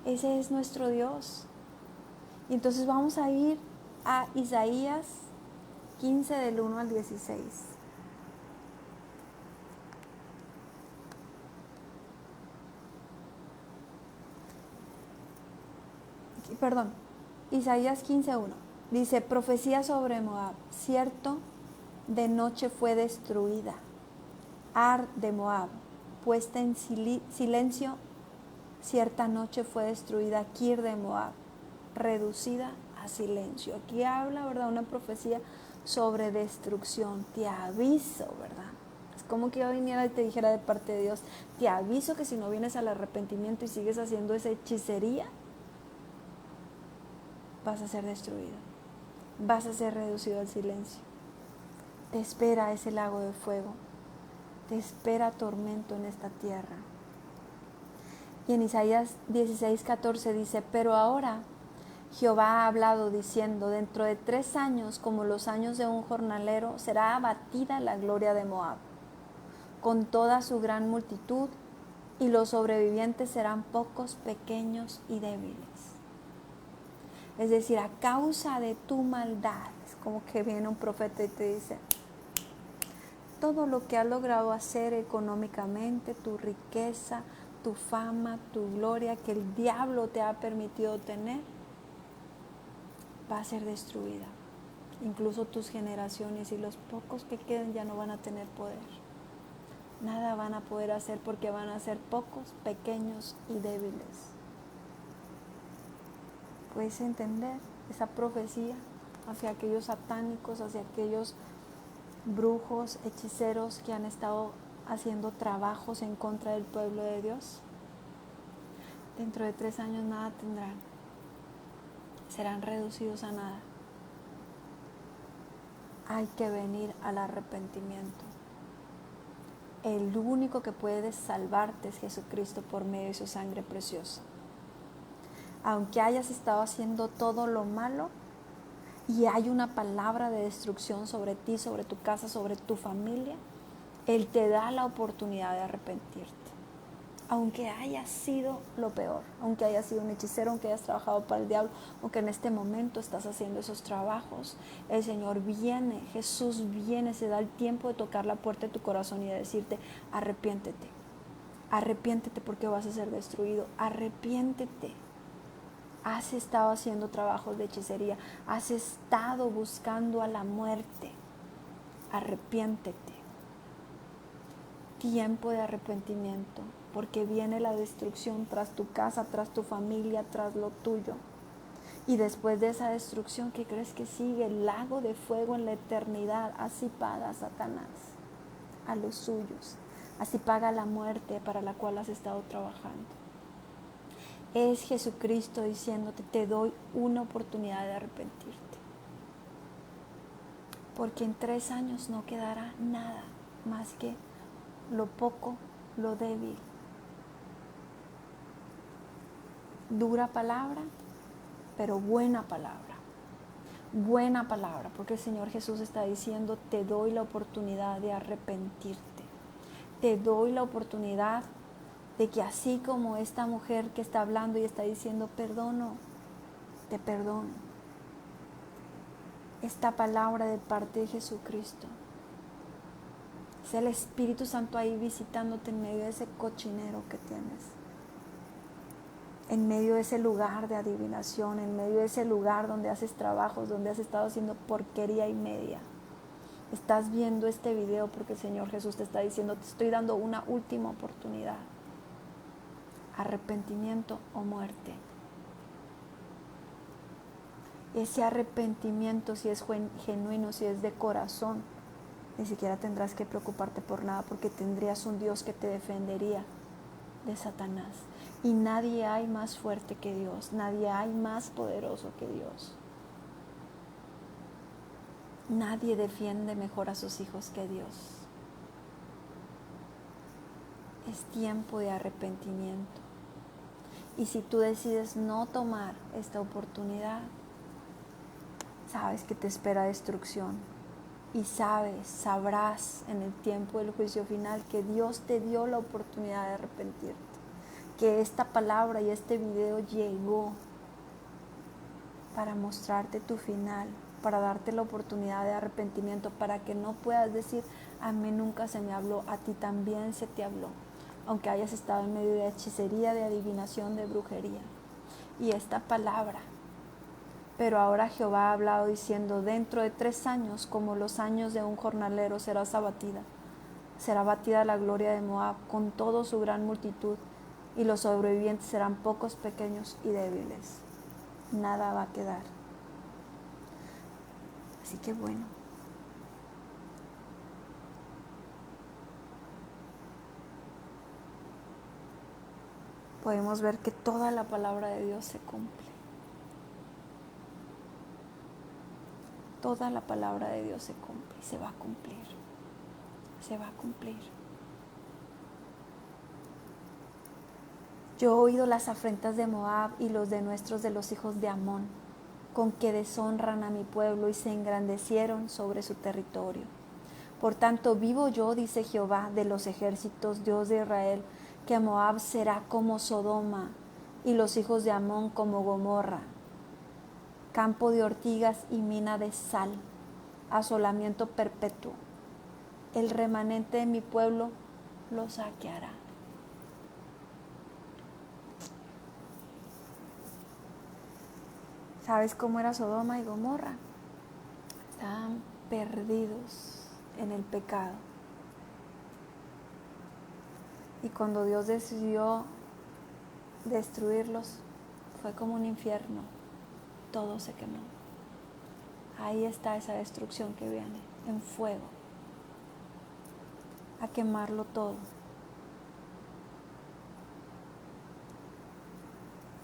Ese es nuestro Dios. Y entonces vamos a ir a Isaías 15 del 1 al 16. Perdón, Isaías 15:1. Dice, profecía sobre Moab. Cierto, de noche fue destruida. Ar de Moab, puesta en silencio, cierta noche fue destruida. Kir de Moab, reducida a silencio. Aquí habla, ¿verdad? Una profecía sobre destrucción. Te aviso, ¿verdad? Es como que yo viniera y te dijera de parte de Dios, te aviso que si no vienes al arrepentimiento y sigues haciendo esa hechicería, vas a ser destruido. Vas a ser reducido al silencio. Te espera ese lago de fuego. Te espera tormento en esta tierra. Y en Isaías 16:14 dice, pero ahora Jehová ha hablado diciendo, dentro de 3 años, como los años de un jornalero, será abatida la gloria de Moab, con toda su gran multitud, y los sobrevivientes serán pocos, pequeños y débiles. Es decir, a causa de tu maldad, es como que viene un profeta y te dice, todo lo que has logrado hacer económicamente, tu riqueza, tu fama, tu gloria, que el diablo te ha permitido tener, va a ser destruida. Incluso tus generaciones y los pocos que queden ya no van a tener poder. Nada van a poder hacer porque van a ser pocos, pequeños y débiles. ¿Puedes entender esa profecía hacia aquellos satánicos, hacia aquellos brujos, hechiceros que han estado haciendo trabajos en contra del pueblo de Dios? Dentro de 3 años nada tendrán. Serán reducidos a nada. Hay que venir al arrepentimiento. El único que puede salvarte es Jesucristo por medio de su sangre preciosa. Aunque hayas estado haciendo todo lo malo y hay una palabra de destrucción sobre ti, sobre tu casa, sobre tu familia, Él te da la oportunidad de arrepentirte. Aunque haya sido lo peor, aunque hayas sido un hechicero, aunque hayas trabajado para el diablo, aunque en este momento estás haciendo esos trabajos, el Señor viene, Jesús viene, se da el tiempo de tocar la puerta de tu corazón y de decirte, arrepiéntete, arrepiéntete porque vas a ser destruido, arrepiéntete. Has estado haciendo trabajos de hechicería, has estado buscando a la muerte, arrepiéntete. Tiempo de arrepentimiento, porque viene la destrucción tras tu casa, tras tu familia, tras lo tuyo. Y después de esa destrucción, ¿qué crees que sigue? El lago de fuego en la eternidad. Así paga Satanás a los suyos. Así paga la muerte para la cual has estado trabajando. Es Jesucristo diciéndote, te doy una oportunidad de arrepentirte. Porque en 3 años no quedará nada más que lo poco, lo débil. Dura palabra, pero buena palabra. Buena palabra, porque el Señor Jesús está diciendo, te doy la oportunidad de arrepentirte. Te doy la oportunidad de que así como esta mujer que está hablando y está diciendo, perdono, te perdono. Esta palabra de parte de Jesucristo. Es el Espíritu Santo ahí visitándote en medio de ese cochinero que tienes. En medio de ese lugar de adivinación, en medio de ese lugar donde haces trabajos, donde has estado haciendo porquería y media. Estás viendo este video porque el Señor Jesús te está diciendo, te estoy dando una última oportunidad. Arrepentimiento o muerte. Ese arrepentimiento, si es genuino, si es de corazón, ni siquiera tendrás que preocuparte por nada porque tendrías un Dios que te defendería de Satanás. Y nadie hay más fuerte que Dios, nadie hay más poderoso que Dios. Nadie defiende mejor a sus hijos que Dios. Es tiempo de arrepentimiento. Y si tú decides no tomar esta oportunidad, sabes que te espera destrucción. Y sabrás en el tiempo del juicio final que Dios te dio la oportunidad de arrepentirte. Que esta palabra y este video llegó para mostrarte tu final, para darte la oportunidad de arrepentimiento, para que no puedas decir, a mí nunca se me habló, a ti también se te habló, aunque hayas estado en medio de hechicería, de adivinación, de brujería. Y esta palabra Pero ahora Jehová ha hablado diciendo, dentro de 3 años, como los años de un jornalero, serás abatida. Será abatida la gloria de Moab con toda su gran multitud, y los sobrevivientes serán pocos, pequeños y débiles. Nada va a quedar. Así que bueno. Podemos ver que toda la palabra de Dios se cumple. Toda la palabra de Dios se cumple y se va a cumplir. Se va a cumplir. Yo he oído las afrentas de Moab y los denuestos de los hijos de Amón, con que deshonran a mi pueblo y se engrandecieron sobre su territorio. Por tanto, vivo yo, dice Jehová de los ejércitos, Dios de Israel, que Moab será como Sodoma y los hijos de Amón como Gomorra, campo de ortigas y mina de sal, asolamiento perpetuo. El remanente de mi pueblo lo saqueará. ¿Sabes cómo era Sodoma y Gomorra? Estaban perdidos en el pecado. Y cuando Dios decidió destruirlos, fue como un infierno. Todo se quemó. Ahí está esa destrucción que viene, en fuego, a quemarlo todo.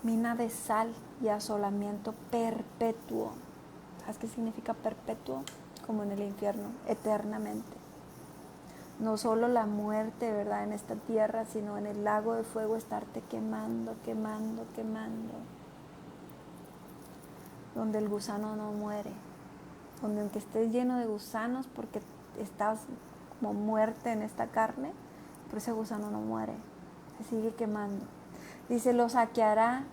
Mina de sal y asolamiento perpetuo. ¿Sabes qué significa perpetuo? Como en el infierno, eternamente. No solo la muerte, ¿verdad?, en esta tierra, sino en el lago de fuego estarte quemando, quemando, quemando. Donde el gusano no muere. Donde aunque estés lleno de gusanos porque estás como muerte en esta carne, pero ese gusano no muere. Se sigue quemando. Dice, lo saqueará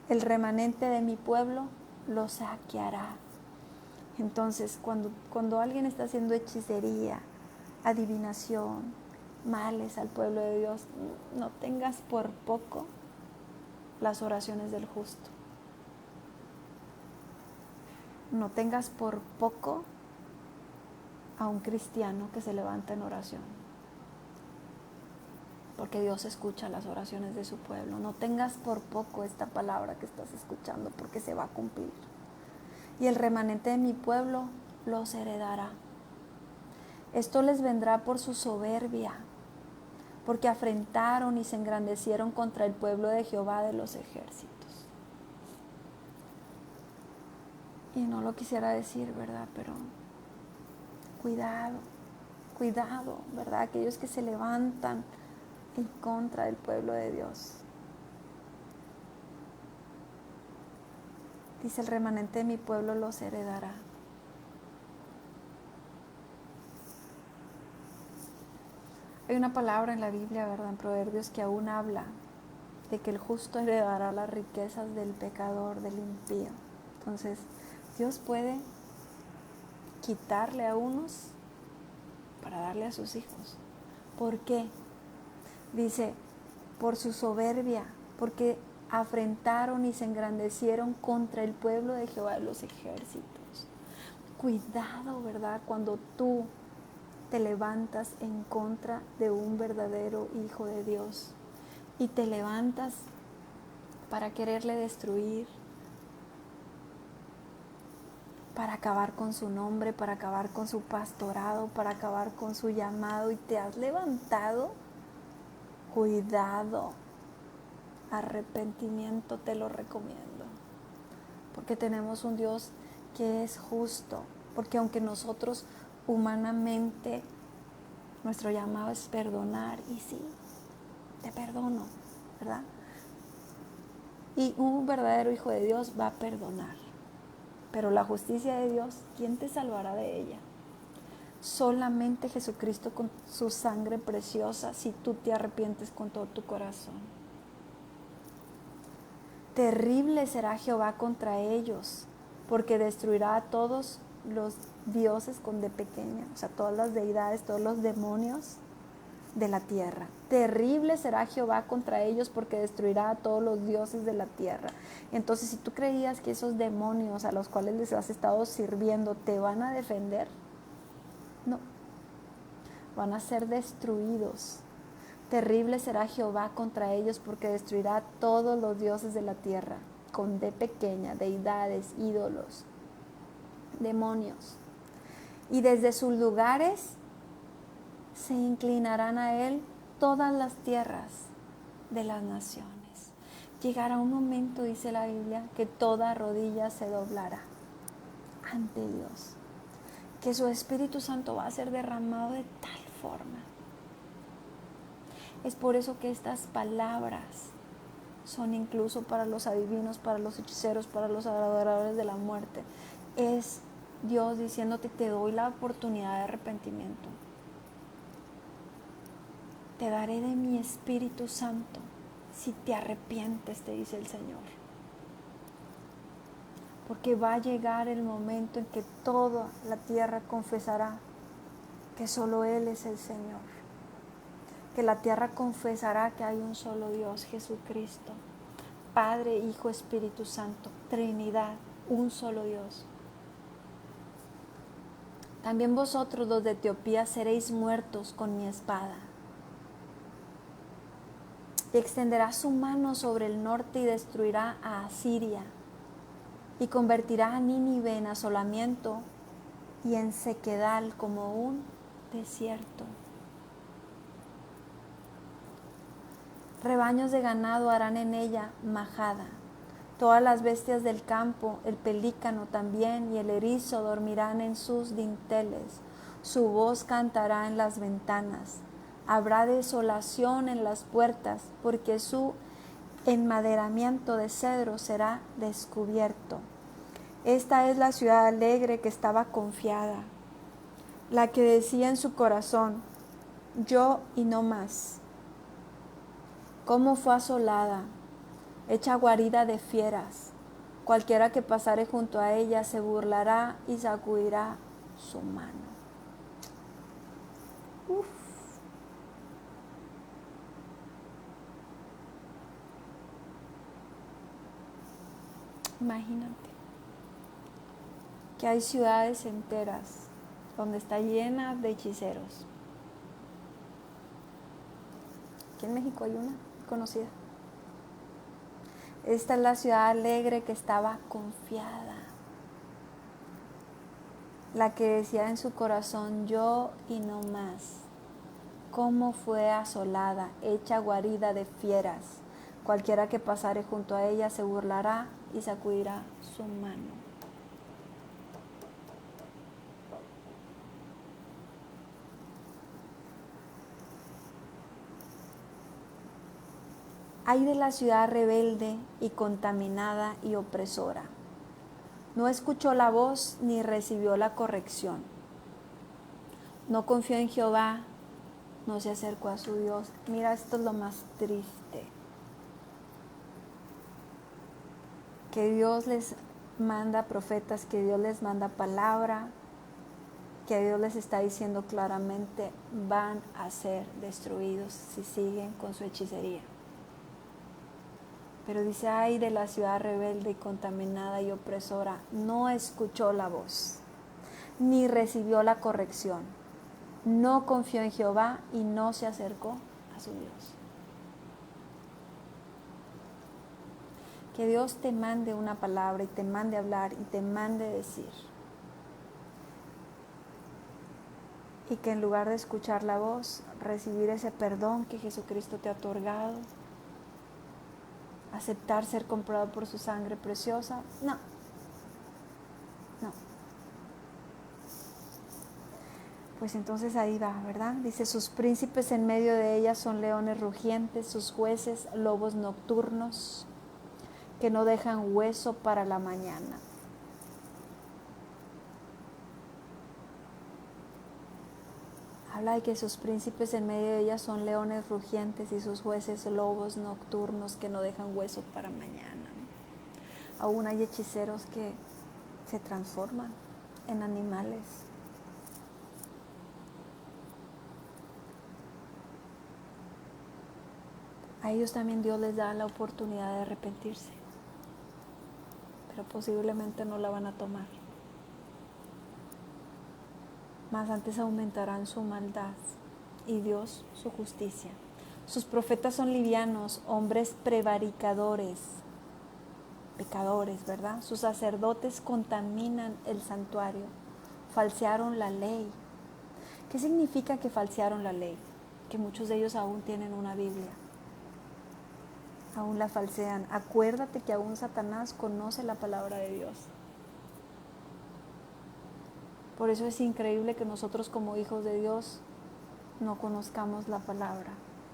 el remanente de mi pueblo, lo saqueará. Entonces, cuando alguien está haciendo hechicería, adivinación, males al pueblo de Dios, no tengas por poco las oraciones del justo. No tengas por poco a un cristiano que se levanta en oración. Porque Dios escucha las oraciones de su pueblo. No tengas por poco esta palabra que estás escuchando, porque se va a cumplir. Y el remanente de mi pueblo los heredará. Esto les vendrá por su soberbia, porque afrentaron y se engrandecieron contra el pueblo de Jehová de los ejércitos. Y no lo quisiera decir, ¿verdad? Pero cuidado, cuidado, ¿verdad? Aquellos que se levantan en contra del pueblo de Dios. Dice, el remanente de mi pueblo los heredará. Hay una palabra en la Biblia, ¿verdad?, en Proverbios, que aún habla de que el justo heredará las riquezas del pecador, del impío. Entonces, Dios puede quitarle a unos para darle a sus hijos. ¿Por qué? Dice, por su soberbia, porque afrentaron y se engrandecieron contra el pueblo de Jehová de los ejércitos. Cuidado, ¿verdad?, cuando tú te levantas en contra de un verdadero hijo de Dios y te levantas para quererle destruir, para acabar con su nombre, para acabar con su pastorado, para acabar con su llamado, y te has levantado. Cuidado, arrepentimiento te lo recomiendo, porque tenemos un Dios que es justo, porque aunque nosotros humanamente nuestro llamado es perdonar, y sí, te perdono, ¿verdad? Y un verdadero hijo de Dios va a perdonar, pero la justicia de Dios, ¿quién te salvará de ella? Solamente Jesucristo con su sangre preciosa, si tú te arrepientes con todo tu corazón. Terrible será Jehová contra ellos, porque destruirá a todos los dioses con D pequeña, o sea, todas las deidades, todos los demonios, de la tierra. Terrible será Jehová contra ellos porque destruirá a todos los dioses de la tierra. Entonces, si tú creías que esos demonios a los cuales les has estado sirviendo te van a defender, no, van a ser destruidos. Terrible será Jehová contra ellos porque destruirá a todos los dioses de la tierra, con D pequeña, deidades, ídolos, demonios. Y desde sus lugares se inclinarán a él todas las tierras de las naciones. Llegará un momento, dice la Biblia, que toda rodilla se doblará ante Dios, que su Espíritu Santo va a ser derramado de tal forma. Es por eso que estas palabras son incluso para los adivinos, para los hechiceros, para los adoradores de la muerte. Es Dios diciéndote, te doy la oportunidad de arrepentimiento. Te daré de mi Espíritu Santo si te arrepientes, te dice el Señor. Porque va a llegar el momento en que toda la tierra confesará que solo Él es el Señor. Que la tierra confesará que hay un solo Dios, Jesucristo, Padre, Hijo, Espíritu Santo, Trinidad, un solo Dios. También vosotros, los de Etiopía, seréis muertos con mi espada. Y extenderá su mano sobre el norte y destruirá a Asiria, y convertirá a Nínive en asolamiento y en sequedal como un desierto. Rebaños de ganado harán en ella majada. Todas las bestias del campo, el pelícano también y el erizo dormirán en sus dinteles. Su voz cantará en las ventanas. Habrá desolación en las puertas, porque su enmaderamiento de cedro será descubierto. Esta es la ciudad alegre que estaba confiada, la que decía en su corazón, yo y no más. Cómo fue asolada, hecha guarida de fieras. Cualquiera que pasare junto a ella se burlará y sacudirá su mano. Uf. Imagínate que hay ciudades enteras donde está llena de hechiceros. Aquí en México hay una conocida. Esta es la ciudad alegre que estaba confiada, la que decía en su corazón, yo y no más. Cómo fue asolada, hecha guarida de fieras. Cualquiera que pasare junto a ella se burlará y sacudirá su mano. Ay de la ciudad rebelde y contaminada y opresora. No escuchó la voz ni recibió la corrección. No confió en Jehová, no se acercó a su Dios. Mira, esto es lo más triste. Que Dios les manda profetas, que Dios les manda palabra, que Dios les está diciendo claramente, van a ser destruidos si siguen con su hechicería. Pero dice, ay de la ciudad rebelde y contaminada y opresora, no escuchó la voz, ni recibió la corrección, no confió en Jehová y no se acercó a su Dios. Que Dios te mande una palabra y te mande hablar y te mande decir. Y que en lugar de escuchar la voz, recibir ese perdón que Jesucristo te ha otorgado, aceptar ser comprado por su sangre preciosa, no. Pues entonces ahí va, ¿verdad? Dice, sus príncipes en medio de ella son leones rugientes, sus jueces lobos nocturnos, que no dejan hueso para la mañana. Habla de que sus príncipes en medio de ella son leones rugientes y sus jueces lobos nocturnos que no dejan hueso para mañana. Aún hay hechiceros que se transforman en animales. a ellos también Dios les da la oportunidad de arrepentirse, pero posiblemente no la van a tomar. Más antes aumentarán su maldad y Dios su justicia. Sus profetas son livianos, hombres prevaricadores, pecadores, ¿verdad? Sus sacerdotes contaminan el santuario, falsearon la ley. ¿Qué significa que falsearon la ley? Que muchos de ellos aún tienen una Biblia, aún la falsean. Acuérdate que aún Satanás conoce la palabra de Dios. Por eso es increíble que nosotros como hijos de Dios no conozcamos la palabra.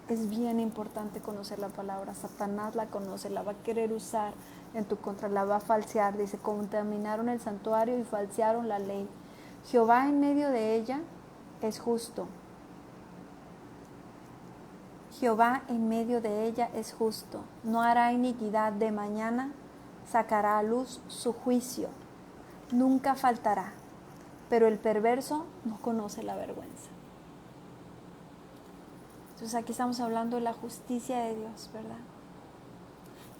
Es bien importante conocer la palabra. Satanás la conoce, la va a querer usar en tu contra, la va a falsear. Dice, contaminaron el santuario y falsearon la ley. Jehová en medio de ella es justo. Jehová en medio de ella es justo. No hará iniquidad, de mañana sacará a luz su juicio. Nunca faltará. Pero el perverso no conoce la vergüenza. Entonces aquí estamos hablando de la justicia de Dios, ¿verdad?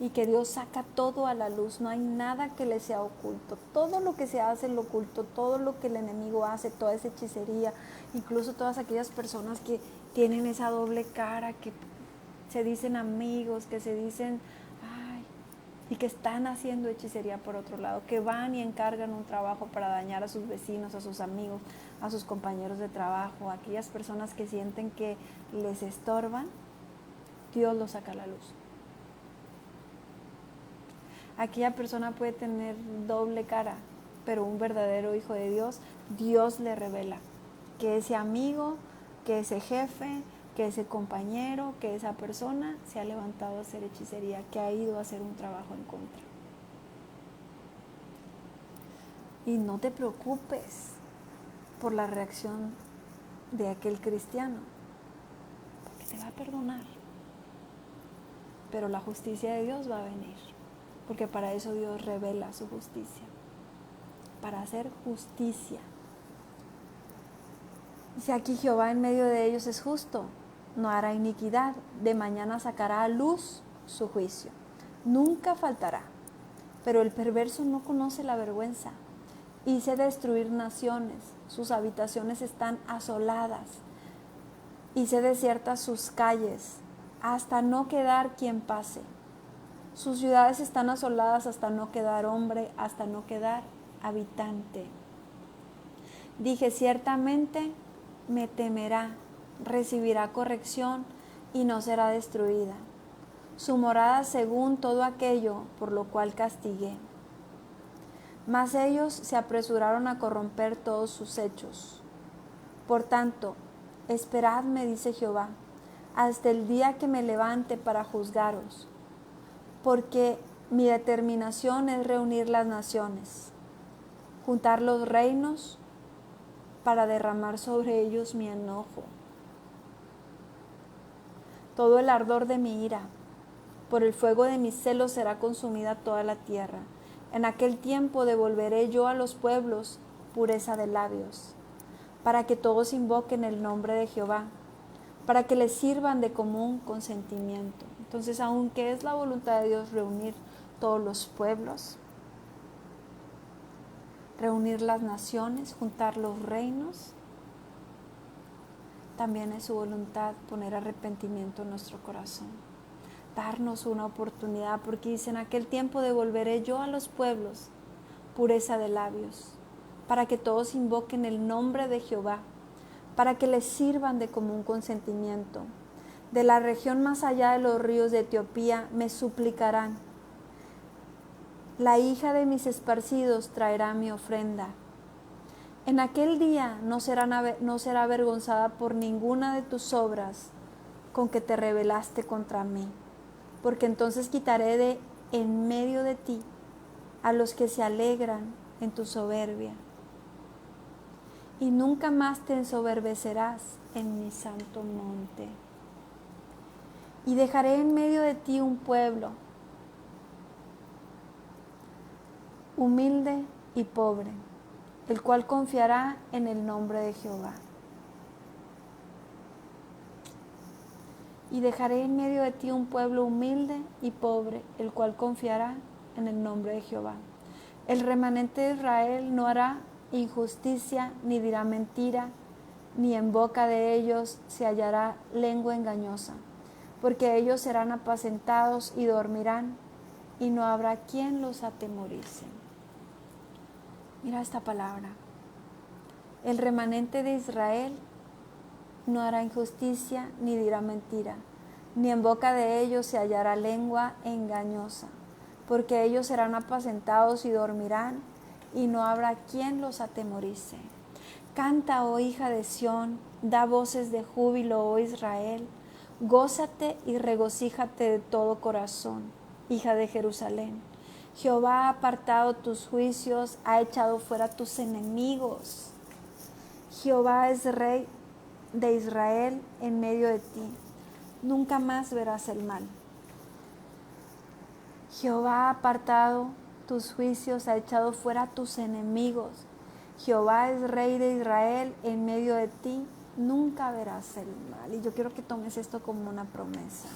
Y que Dios saca todo a la luz, no hay nada que le sea oculto. Todo lo que se hace en lo oculto, todo lo que el enemigo hace, toda esa hechicería, incluso todas aquellas personas que tienen esa doble cara, que se dicen amigos, que se dicen, y que están haciendo hechicería por otro lado, que van y encargan un trabajo para dañar a sus vecinos, a sus amigos, a sus compañeros de trabajo, a aquellas personas que sienten que les estorban, Dios los saca a la luz. Aquella persona puede tener doble cara, pero un verdadero hijo de Dios, Dios le revela que ese amigo, que ese jefe, que ese compañero, que esa persona se ha levantado a hacer hechicería, que ha ido a hacer un trabajo en contra. Y no te preocupes por la reacción de aquel cristiano, porque te va a perdonar. Pero la justicia de Dios va a venir, porque para eso Dios revela su justicia, para hacer justicia. Dice aquí, Jehová en medio de ellos es justo, no hará iniquidad, de mañana sacará a luz su juicio. Nunca faltará, pero el perverso no conoce la vergüenza. Hice destruir naciones, sus habitaciones están asoladas. Hice desiertas sus calles, hasta no quedar quien pase. Sus ciudades están asoladas hasta no quedar hombre, hasta no quedar habitante. Dije, ciertamente me temerá, recibirá corrección y no será destruida. Su morada según todo aquello por lo cual castigué. Mas ellos se apresuraron a corromper todos sus hechos. Por tanto, esperadme, dice Jehová, hasta el día que me levante para juzgaros, porque mi determinación es reunir las naciones, juntar los reinos para derramar sobre ellos mi enojo. Todo el ardor de mi ira, por el fuego de mis celos será consumida toda la tierra. En aquel tiempo devolveré yo a los pueblos pureza de labios, para que todos invoquen el nombre de Jehová, para que les sirvan de común consentimiento. Entonces, aunque es la voluntad de Dios reunir todos los pueblos, reunir las naciones, juntar los reinos, también es su voluntad poner arrepentimiento en nuestro corazón, darnos una oportunidad, porque dice, en aquel tiempo devolveré yo a los pueblos pureza de labios, para que todos invoquen el nombre de Jehová, para que les sirvan de común consentimiento. De la región más allá de los ríos de Etiopía me suplicarán. La hija de mis esparcidos traerá mi ofrenda. En aquel día no será avergonzada por ninguna de tus obras con que te rebelaste contra mí, porque entonces quitaré de en medio de ti a los que se alegran en tu soberbia, y nunca más te ensoberbecerás en mi santo monte. Y dejaré en medio de ti un pueblo humilde y pobre, el cual confiará en el nombre de Jehová. Y dejaré en medio de ti un pueblo humilde y pobre, el cual confiará en el nombre de Jehová. El remanente de Israel no hará injusticia, ni dirá mentira, ni en boca de ellos se hallará lengua engañosa, porque ellos serán apacentados y dormirán, y no habrá quien los atemorice. Mira esta palabra. El remanente de Israel no hará injusticia, ni dirá mentira, ni en boca de ellos se hallará lengua engañosa, porque ellos serán apacentados y dormirán, y no habrá quien los atemorice. Canta, oh hija de Sión, da voces de júbilo, oh Israel, gózate y regocíjate de todo corazón, hija de Jerusalén. Jehová ha apartado tus juicios, ha echado fuera tus enemigos. Jehová es rey de Israel en medio de ti. Nunca más verás el mal. Jehová ha apartado tus juicios, ha echado fuera tus enemigos. Jehová es rey de Israel en medio de ti. Nunca verás el mal. Y yo quiero que tomes esto como una promesa,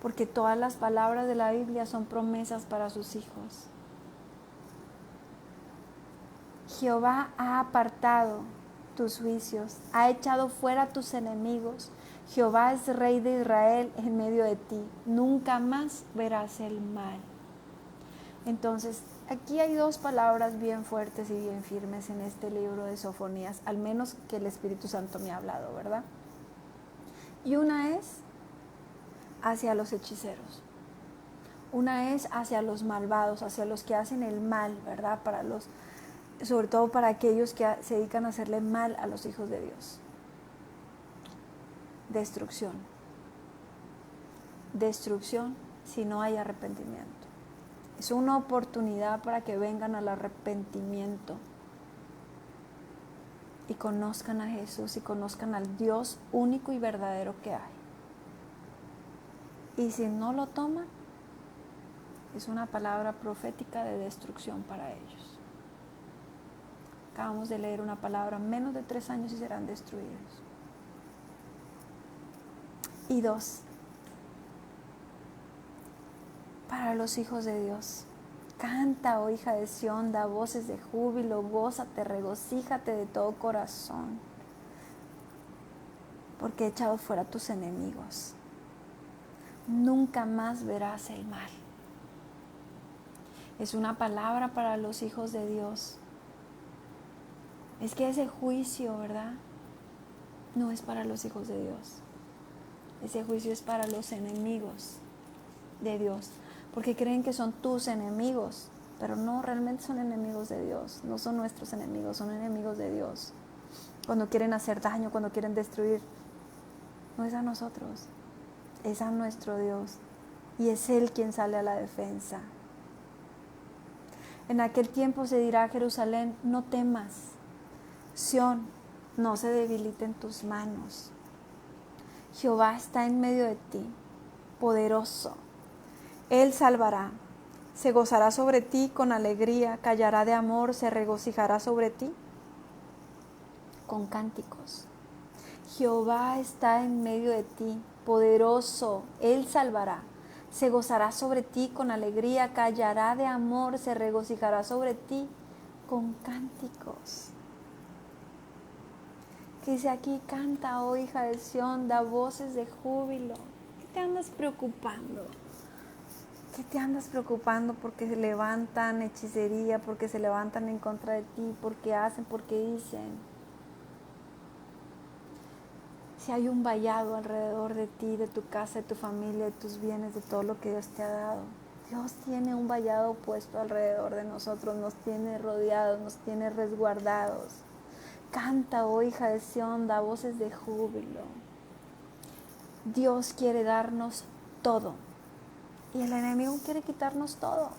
porque todas las palabras de la Biblia son promesas para sus hijos. Jehová ha apartado tus juicios, ha echado fuera tus enemigos. Jehová es rey de Israel en medio de ti. Nunca más verás el mal. Entonces, aquí hay dos palabras bien fuertes y bien firmes en este libro de Sofonías, al menos que el Espíritu Santo me ha hablado, ¿verdad? Y una es hacia los hechiceros. Una es hacia los malvados, hacia los que hacen el mal, ¿verdad? Sobre todo para aquellos que se dedican a hacerle mal a los hijos de Dios. Destrucción. Destrucción si no hay arrepentimiento. Es una oportunidad para que vengan al arrepentimiento y conozcan a Jesús y conozcan al Dios único y verdadero que hay. Y si no lo toman, es una palabra profética de destrucción para ellos. Acabamos de leer una palabra, menos de 3 años y serán destruidos. Y 2, para los hijos de Dios. Canta, oh hija de Sión, da voces de júbilo, gózate, regocíjate de todo corazón, porque he echado fuera tus enemigos. Nunca más verás el mal. Es una palabra para los hijos de Dios. Es que ese juicio, ¿verdad? No es para los hijos de Dios. Ese juicio es para los enemigos de Dios, porque creen que son tus enemigos, pero no, realmente son enemigos de Dios. No son nuestros enemigos, son enemigos de Dios. Cuando quieren hacer daño, cuando quieren destruir, no es a nosotros, es a nuestro Dios, y es Él quien sale a la defensa. En aquel tiempo se dirá a Jerusalén: no temas, Sión, no se debilite en tus manos. Jehová está en medio de ti, poderoso. Él salvará, se gozará sobre ti con alegría, callará de amor, se regocijará sobre ti con cánticos. Jehová está en medio de ti, poderoso. Él salvará, se gozará sobre ti con alegría, callará de amor, se regocijará sobre ti con cánticos. Que dice aquí: canta, oh hija de Sión, da voces de júbilo. ¿Qué te andas preocupando? ¿Qué te andas preocupando porque se levantan hechicería, porque se levantan en contra de ti, porque hacen, porque dicen? Si hay un vallado alrededor de ti, de tu casa, de tu familia, de tus bienes, de todo lo que Dios te ha dado. Dios tiene un vallado puesto alrededor de nosotros, nos tiene rodeados, nos tiene resguardados. Canta, oh hija de Sión, da voces de júbilo. Dios quiere darnos todo y el enemigo quiere quitarnos todo.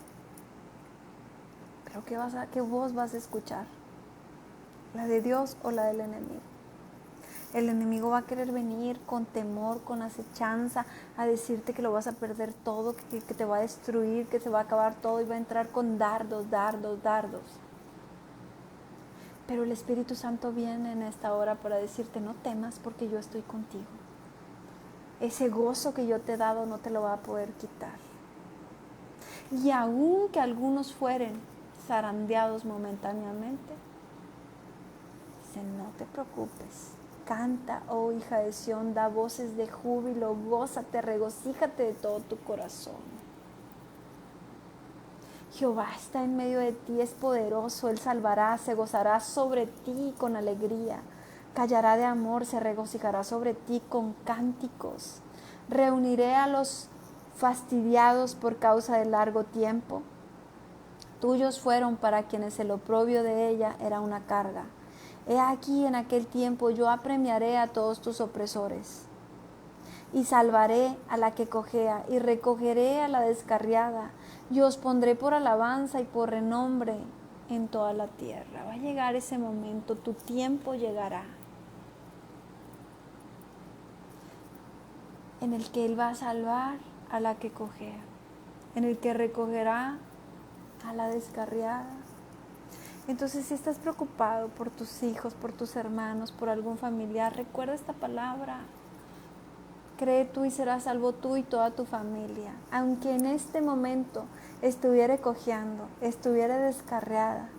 Pero ¿qué voz vas a escuchar? ¿La de Dios o la del enemigo? El enemigo va a querer venir con temor, con acechanza, a decirte que lo vas a perder todo, que te va a destruir, que se va a acabar todo, y va a entrar con dardos. Pero el Espíritu Santo viene en esta hora para decirte: no temas, porque yo estoy contigo. ese gozo que yo te he dado no te lo va a poder quitar. Y aun que algunos fueren zarandeados momentáneamente, dice, no te preocupes. Canta, oh hija de Sión, da voces de júbilo, gózate, regocíjate de todo tu corazón. Jehová está en medio de ti, es poderoso, Él salvará, se gozará sobre ti con alegría, callará de amor, se regocijará sobre ti con cánticos. Reuniré a los fastidiados por causa del largo tiempo. Tuyos fueron para quienes el oprobio de ella era una carga. He aquí en aquel tiempo yo apremiaré a todos tus opresores. Y salvaré a la que cojea, y recogeré a la descarriada, y os pondré por alabanza y por renombre en toda la tierra. Va a llegar ese momento, tu tiempo llegará, en el que Él va a salvar a la que cojea, en el que recogerá a la descarriada. Entonces, si estás preocupado por tus hijos, por tus hermanos, por algún familiar, recuerda esta palabra. Cree tú y serás salvo tú y toda tu familia. Aunque en este momento estuviera cojeando, estuviera descarriada,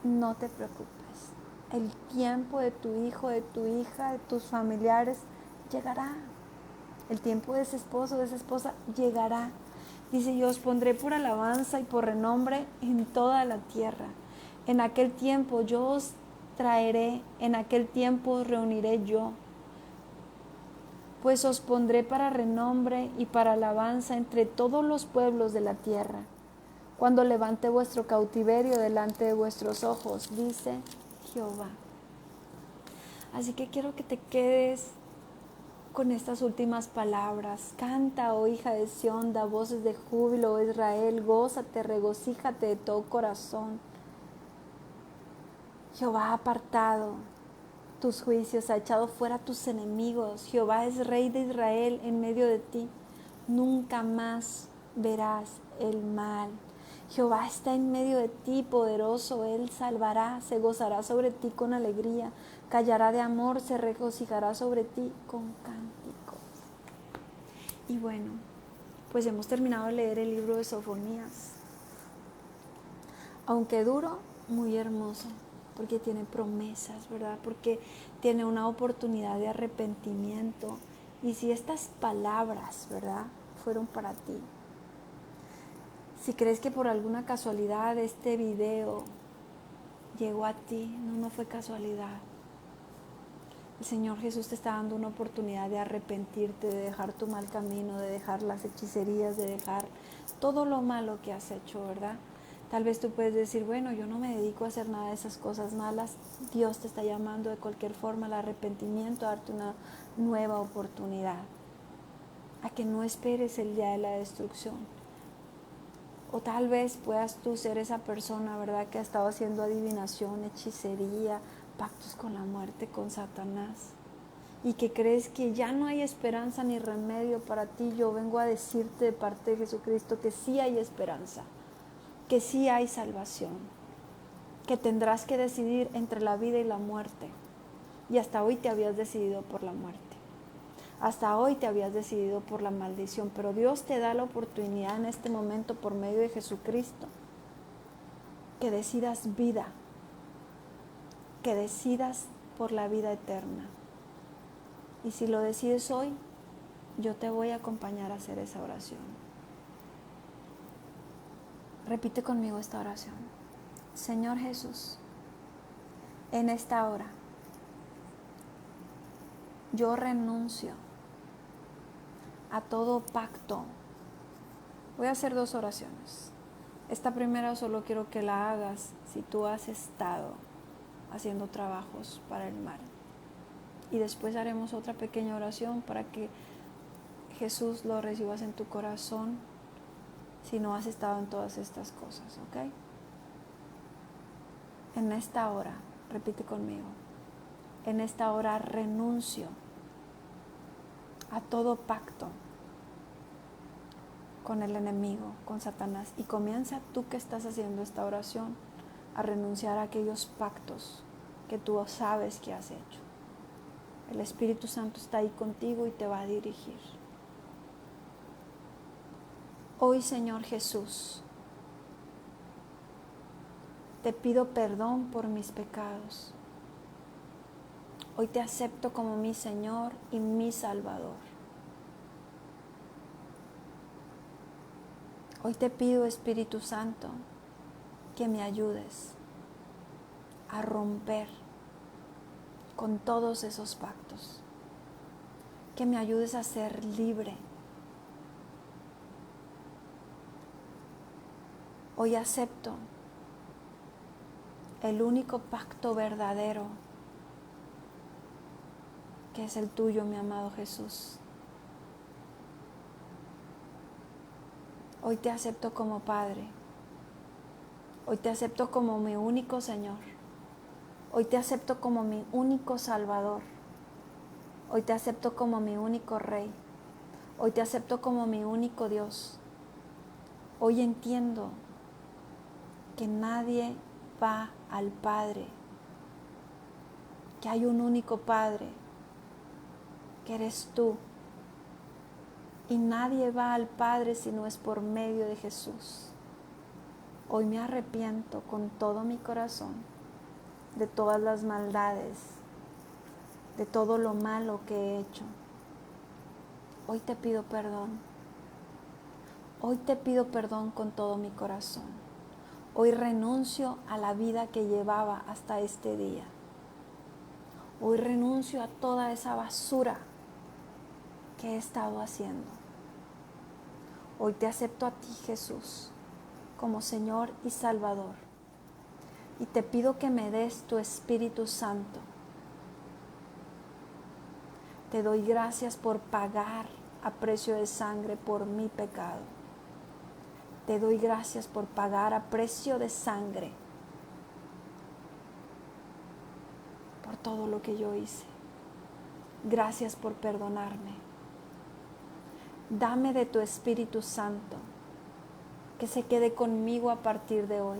no te preocupes. El tiempo de tu hijo, de tu hija, de tus familiares llegará. El tiempo de ese esposo, de esa esposa llegará. Dice, yo os pondré por alabanza y por renombre en toda la tierra. En aquel tiempo yo os traeré, en aquel tiempo os reuniré yo. Pues os pondré para renombre y para alabanza entre todos los pueblos de la tierra, cuando levante vuestro cautiverio delante de vuestros ojos, dice Jehová. Así que quiero que te quedes con estas últimas palabras. Canta, oh hija de Sión, da voces de júbilo, oh Israel, gózate, regocíjate de todo corazón. Jehová ha apartado tus juicios, ha echado fuera tus enemigos. Jehová es Rey de Israel en medio de ti. Nunca más verás el mal. Jehová está en medio de ti, poderoso. Él salvará, se gozará sobre ti con alegría. Callará de amor, se regocijará sobre ti con cánticos. Y bueno, pues hemos terminado de leer el libro de Sofonías. Aunque duro, muy hermoso, porque tiene promesas, ¿verdad? Porque tiene una oportunidad de arrepentimiento. Y si estas palabras, ¿verdad?, fueron para ti, si crees que por alguna casualidad este video llegó a ti, no fue casualidad. El Señor Jesús te está dando una oportunidad de arrepentirte, de dejar tu mal camino, de dejar las hechicerías, de dejar todo lo malo que has hecho, ¿verdad? Tal vez tú puedes decir, bueno, yo no me dedico a hacer nada de esas cosas malas. Dios te está llamando de cualquier forma al arrepentimiento, a darte una nueva oportunidad, a que no esperes el día de la destrucción. O tal vez puedas tú ser esa persona, ¿verdad?, que ha estado haciendo adivinación, hechicería, pactos con la muerte, con Satanás, y que crees que ya no hay esperanza ni remedio para ti. Yo vengo a decirte de parte de Jesucristo que sí hay esperanza, que sí hay salvación, que tendrás que decidir entre la vida y la muerte. Y hasta hoy te habías decidido por la muerte. Hasta hoy te habías decidido por la maldición, pero Dios te da la oportunidad en este momento por medio de Jesucristo que decidas vida, que decidas por la vida eterna. Y si lo decides hoy, yo te voy a acompañar a hacer esa oración. Repite conmigo esta oración. Señor Jesús, en esta hora, yo renuncio a todo pacto. Voy a hacer 2 oraciones. Esta primera solo quiero que la hagas si tú has estado haciendo trabajos para el mal. Y después haremos otra pequeña oración para que Jesús lo recibas en tu corazón si no has estado en todas estas cosas, ¿ok? En esta hora, repite conmigo, en esta hora renuncio a todo pacto con el enemigo, con Satanás. Y comienza tú que estás haciendo esta oración a renunciar a aquellos pactos que tú sabes que has hecho. El Espíritu Santo está ahí contigo y te va a dirigir. Hoy, Señor Jesús, te pido perdón por mis pecados. Hoy te acepto como mi Señor y mi Salvador. Hoy te pido, Espíritu Santo, que me ayudes a romper con todos esos pactos. Que me ayudes a ser libre. Hoy acepto el único pacto verdadero, que es el tuyo, mi amado Jesús. Hoy te acepto como Padre. Hoy te acepto como mi único Señor. Hoy te acepto como mi único Salvador. Hoy te acepto como mi único Rey. Hoy te acepto como mi único Dios. Hoy entiendo que nadie va al Padre, que hay un único Padre, que eres tú. Y nadie va al Padre si no es por medio de Jesús. Hoy me arrepiento con todo mi corazón de todas las maldades, de todo lo malo que he hecho. Hoy te pido perdón. Hoy te pido perdón con todo mi corazón. Hoy renuncio a la vida que llevaba hasta este día. Hoy renuncio a toda esa basura que he estado haciendo. Hoy te acepto a ti, Jesús, como Señor y Salvador. Y te pido que me des tu Espíritu Santo. Te doy gracias por pagar a precio de sangre por mi pecado. Te doy gracias por pagar a precio de sangre por todo lo que yo hice. Gracias por perdonarme. Dame de tu Espíritu Santo, que se quede conmigo a partir de hoy.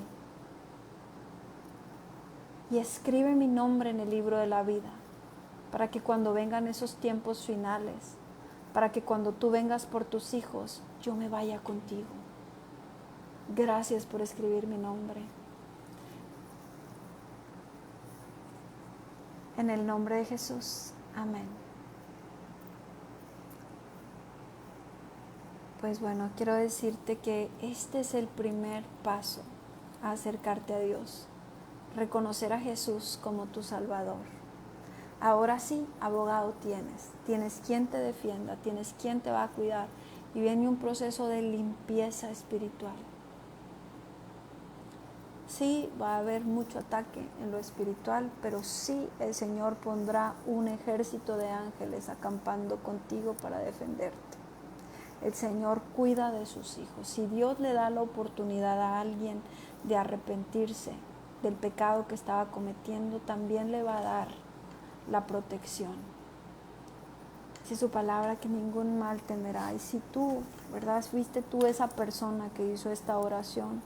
Y escribe mi nombre en el libro de la vida, para que cuando vengan esos tiempos finales, para que cuando tú vengas por tus hijos, yo me vaya contigo. Gracias por escribir mi nombre. En el nombre de Jesús. Amén. Pues bueno, quiero decirte que este es el primer paso a acercarte a Dios. Reconocer a Jesús como tu Salvador. Ahora sí, abogado tienes. Tienes quien te defienda, tienes quien te va a cuidar. Y viene un proceso de limpieza espiritual. Sí, va a haber mucho ataque en lo espiritual, pero sí el Señor pondrá un ejército de ángeles acampando contigo para defenderte. El Señor cuida de sus hijos. Si Dios le da la oportunidad a alguien de arrepentirse del pecado que estaba cometiendo, también le va a dar la protección. Dice su palabra que ningún mal temerá. Y si tú, ¿verdad? Fuiste tú esa persona que hizo esta oración,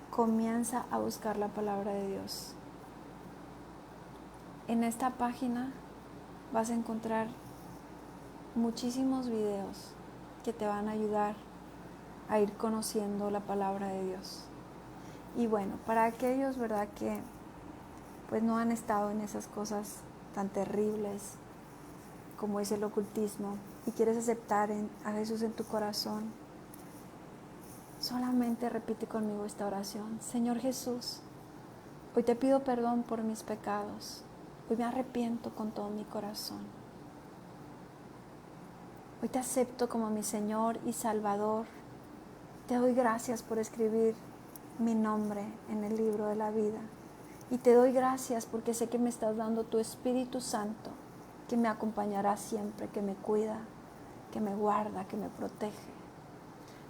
comienza a buscar la palabra de Dios. En esta página vas a encontrar muchísimos videos que te van a ayudar a ir conociendo la palabra de Dios. Y bueno, para aquellos, ¿verdad?, que pues no han estado en esas cosas tan terribles como es el ocultismo y quieres aceptar a Jesús en tu corazón, solamente repite conmigo esta oración. Señor Jesús, hoy te pido perdón por mis pecados. Hoy me arrepiento con todo mi corazón. Hoy te acepto como mi Señor y Salvador. Te doy gracias por escribir mi nombre en el libro de la vida. Y te doy gracias porque sé que me estás dando tu Espíritu Santo, que me acompañará siempre, que me cuida, que me guarda, que me protege.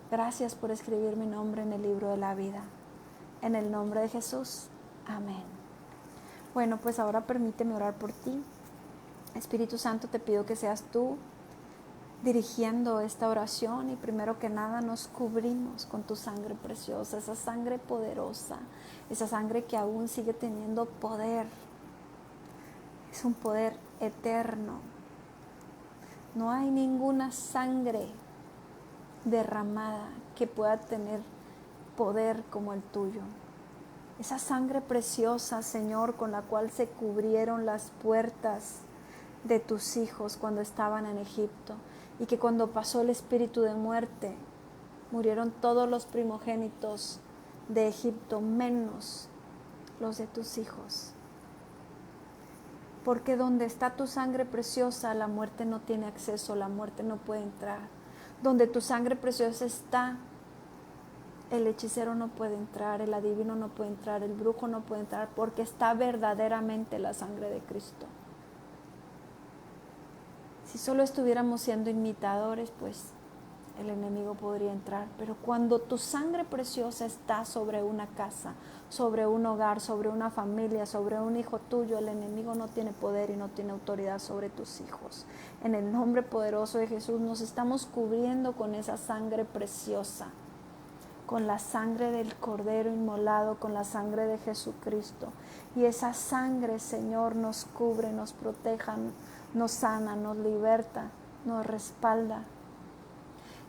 Gracias por escribir mi nombre en el libro de la vida. En el nombre de Jesús. Amén. Bueno, pues ahora permíteme orar por ti. Espíritu Santo, te pido que seas tú dirigiendo esta oración, y primero que nada nos cubrimos con tu sangre preciosa, esa sangre poderosa, esa sangre que aún sigue teniendo poder. Es un poder eterno. No hay ninguna sangre derramada que pueda tener poder como el tuyo. Esa sangre preciosa, Señor, con la cual se cubrieron las puertas de tus hijos cuando estaban en Egipto, y que cuando pasó el espíritu de muerte, murieron todos los primogénitos de Egipto, menos los de tus hijos. Porque donde está tu sangre preciosa, la muerte no tiene acceso, la muerte no puede entrar. Donde tu sangre preciosa está, el hechicero no puede entrar, el adivino no puede entrar, el brujo no puede entrar, porque está verdaderamente la sangre de Cristo. Si solo estuviéramos siendo imitadores, pues el enemigo podría entrar. Pero cuando tu sangre preciosa está sobre una casa, sobre un hogar, sobre una familia, sobre un hijo tuyo, el enemigo no tiene poder y no tiene autoridad sobre tus hijos. En el nombre poderoso de Jesús nos estamos cubriendo con esa sangre preciosa, con la sangre del Cordero inmolado, con la sangre de Jesucristo. Y esa sangre, Señor, nos cubre, nos proteja, nos sana, nos liberta, nos respalda.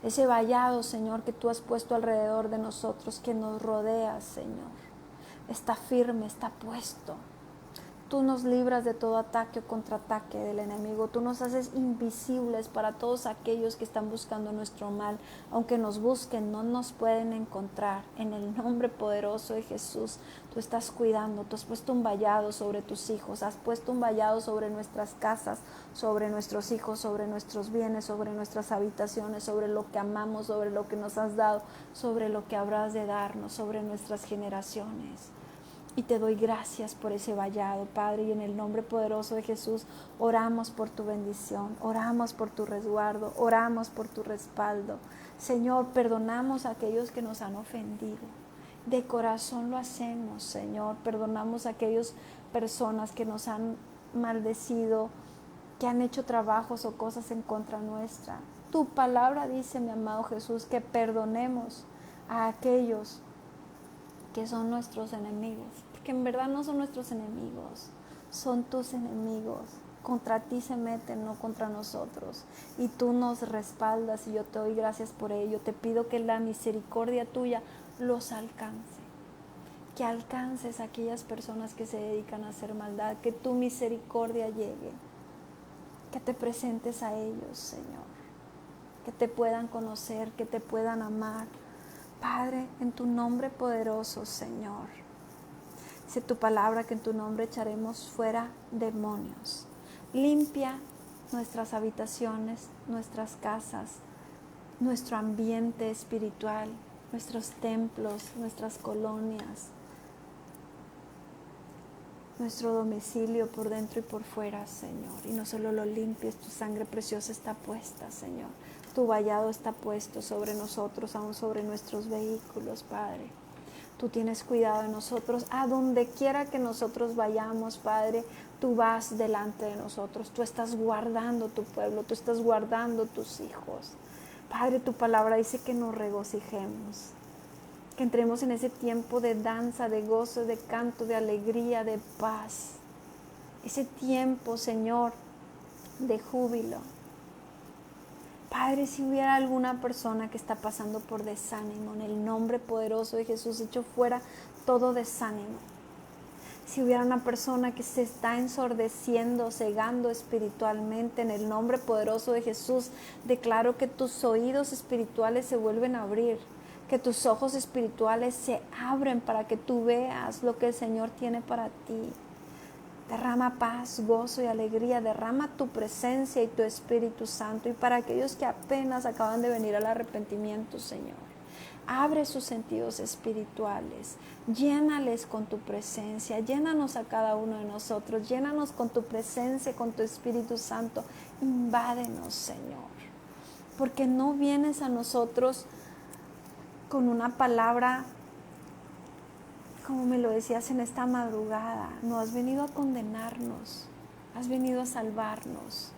Ese vallado, Señor, que tú has puesto alrededor de nosotros, que nos rodea, Señor, está firme, está puesto. Tú nos libras de todo ataque o contraataque del enemigo. Tú nos haces invisibles para todos aquellos que están buscando nuestro mal. Aunque nos busquen, no nos pueden encontrar. En el nombre poderoso de Jesús, tú estás cuidando. Tú has puesto un vallado sobre tus hijos. Has puesto un vallado sobre nuestras casas, sobre nuestros hijos, sobre nuestros bienes, sobre nuestras habitaciones, sobre lo que amamos, sobre lo que nos has dado, sobre lo que habrás de darnos, sobre nuestras generaciones. Y te doy gracias por ese vallado, Padre, y en el nombre poderoso de Jesús oramos por tu bendición, oramos por tu resguardo, oramos por tu respaldo. Señor, perdonamos a aquellos que nos han ofendido. De corazón lo hacemos, Señor. Perdonamos a aquellas personas que nos han maldecido, que han hecho trabajos o cosas en contra nuestra. Tu palabra dice, mi amado Jesús, que perdonemos a aquellos que son nuestros enemigos, porque en verdad no son nuestros enemigos, son tus enemigos. Contra ti se meten, no contra nosotros, y tú nos respaldas, y yo te doy gracias por ello. Te pido que la misericordia tuya los alcance, que alcances a aquellas personas que se dedican a hacer maldad, que tu misericordia llegue, que te presentes a ellos, Señor, que te puedan conocer, que te puedan amar. Padre, en tu nombre poderoso, Señor, dice tu palabra que en tu nombre echaremos fuera demonios. Limpia nuestras habitaciones, nuestras casas, nuestro ambiente espiritual, nuestros templos, nuestras colonias, nuestro domicilio por dentro y por fuera, Señor. Y no solo lo limpies, tu sangre preciosa está puesta, Señor. Tu vallado está puesto sobre nosotros, aún sobre nuestros vehículos, Padre. Tú tienes cuidado de nosotros. A donde quiera que nosotros vayamos, Padre, tú vas delante de nosotros. Tú estás guardando tu pueblo, tú estás guardando tus hijos. Padre, tu palabra dice que nos regocijemos, que entremos en ese tiempo de danza, de gozo, de canto, de alegría, de paz. Ese tiempo, Señor, de júbilo. Padre, si hubiera alguna persona que está pasando por desánimo, en el nombre poderoso de Jesús, echo fuera todo desánimo. Si hubiera una persona que se está ensordeciendo, cegando espiritualmente, en el nombre poderoso de Jesús, declaro que tus oídos espirituales se vuelven a abrir, que tus ojos espirituales se abren para que tú veas lo que el Señor tiene para ti. Derrama paz, gozo y alegría, derrama tu presencia y tu Espíritu Santo. Y para aquellos que apenas acaban de venir al arrepentimiento, Señor, abre sus sentidos espirituales, llénales con tu presencia, llénanos a cada uno de nosotros, llénanos con tu presencia, con tu Espíritu Santo, invádenos, Señor, porque no vienes a nosotros con una palabra, como me lo decías en esta madrugada, no has venido a condenarnos, has venido a salvarnos.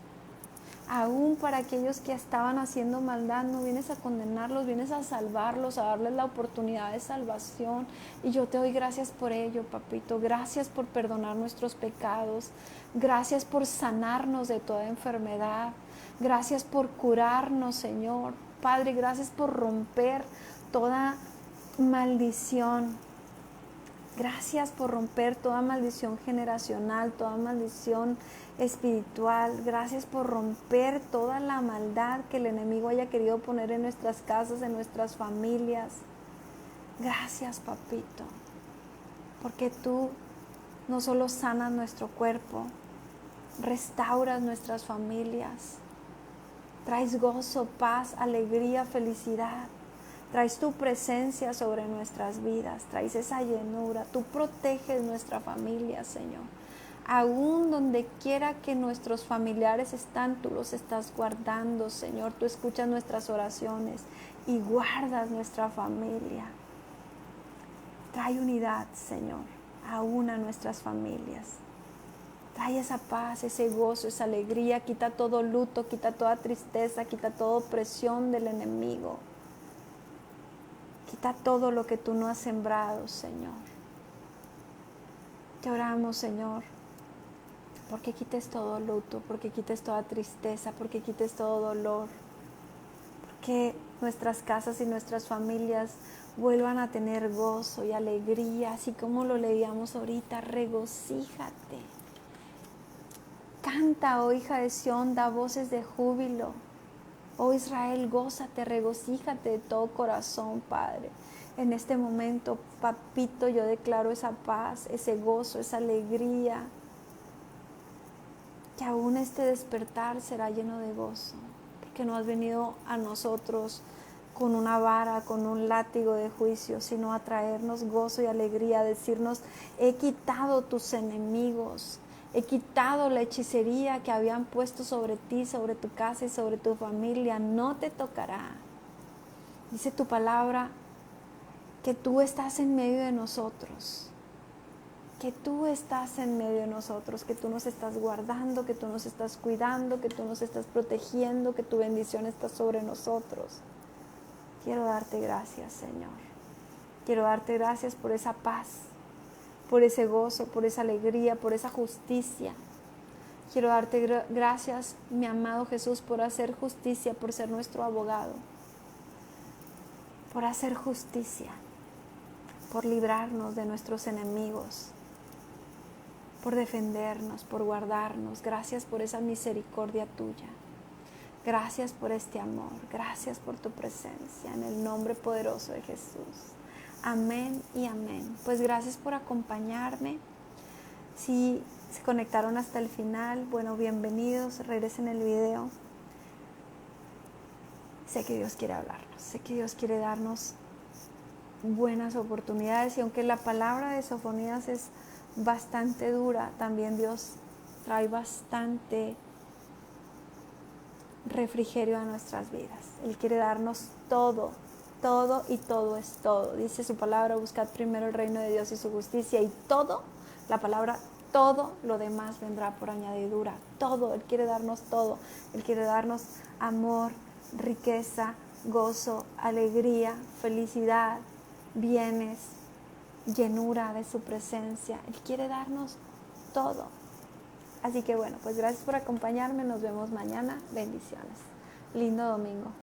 Aún para aquellos que estaban haciendo maldad, no vienes a condenarlos, vienes a salvarlos, a darles la oportunidad de salvación. Y yo te doy gracias por ello, papito. Gracias por perdonar nuestros pecados. Gracias por sanarnos de toda enfermedad. Gracias por curarnos, Señor. Padre, gracias por romper toda maldición. Gracias por romper toda maldición generacional, toda maldición espiritual. Gracias por romper toda la maldad que el enemigo haya querido poner en nuestras casas, en nuestras familias. Gracias, papito, porque tú no solo sanas nuestro cuerpo, restauras nuestras familias, traes gozo, paz, alegría, felicidad. Traes tu presencia sobre nuestras vidas, traes esa llenura, tú proteges nuestra familia, Señor. Aún donde quiera que nuestros familiares están, tú los estás guardando, Señor. Tú escuchas nuestras oraciones y guardas nuestra familia. Trae unidad, Señor, aún a nuestras familias. Trae esa paz, ese gozo, esa alegría, quita todo luto, quita toda tristeza, quita toda opresión del enemigo. Quita todo lo que tú no has sembrado, Señor. Te oramos, Señor, porque quites todo luto, porque quites toda tristeza, porque quites todo dolor, porque nuestras casas y nuestras familias vuelvan a tener gozo y alegría, así como lo leíamos ahorita. Regocíjate. Canta, oh hija de Sión, da voces de júbilo. Oh Israel, gózate, regocíjate de todo corazón, Padre. En este momento, papito, yo declaro esa paz, ese gozo, esa alegría. Que aún este despertar será lleno de gozo. Porque no has venido a nosotros con una vara, con un látigo de juicio, sino a traernos gozo y alegría, a decirnos, he quitado tus enemigos. He quitado la hechicería que habían puesto sobre ti, sobre tu casa y sobre tu familia. No te tocará. Dice tu palabra que tú estás en medio de nosotros. Que tú estás en medio de nosotros, que tú nos estás guardando, que tú nos estás cuidando, que tú nos estás protegiendo, que tu bendición está sobre nosotros. Quiero darte gracias, Señor. Quiero darte gracias por esa paz, por ese gozo, por esa alegría, por esa justicia. Quiero darte gracias, mi amado Jesús, por hacer justicia, por ser nuestro abogado, por hacer justicia, por librarnos de nuestros enemigos, por defendernos, por guardarnos. Gracias por esa misericordia tuya. Gracias por este amor. Gracias por tu presencia. En el nombre poderoso de Jesús. Amén y amén. Pues gracias por acompañarme. Si se conectaron hasta el final, bueno, bienvenidos. Regresen el video. Sé que Dios quiere hablarnos. Sé que Dios quiere darnos buenas oportunidades. Y aunque la palabra de Sofonías es bastante dura, también Dios trae bastante refrigerio a nuestras vidas. Él quiere darnos todo, todo y todo es todo. Dice su palabra, buscad primero el reino de Dios y su justicia, y todo, la palabra todo lo demás vendrá por añadidura. Todo, Él quiere darnos todo. Él quiere darnos amor, riqueza, gozo, alegría, felicidad, bienes, llenura de su presencia. Él quiere darnos todo. Así que bueno, pues gracias por acompañarme. Nos vemos mañana. Bendiciones. Lindo domingo.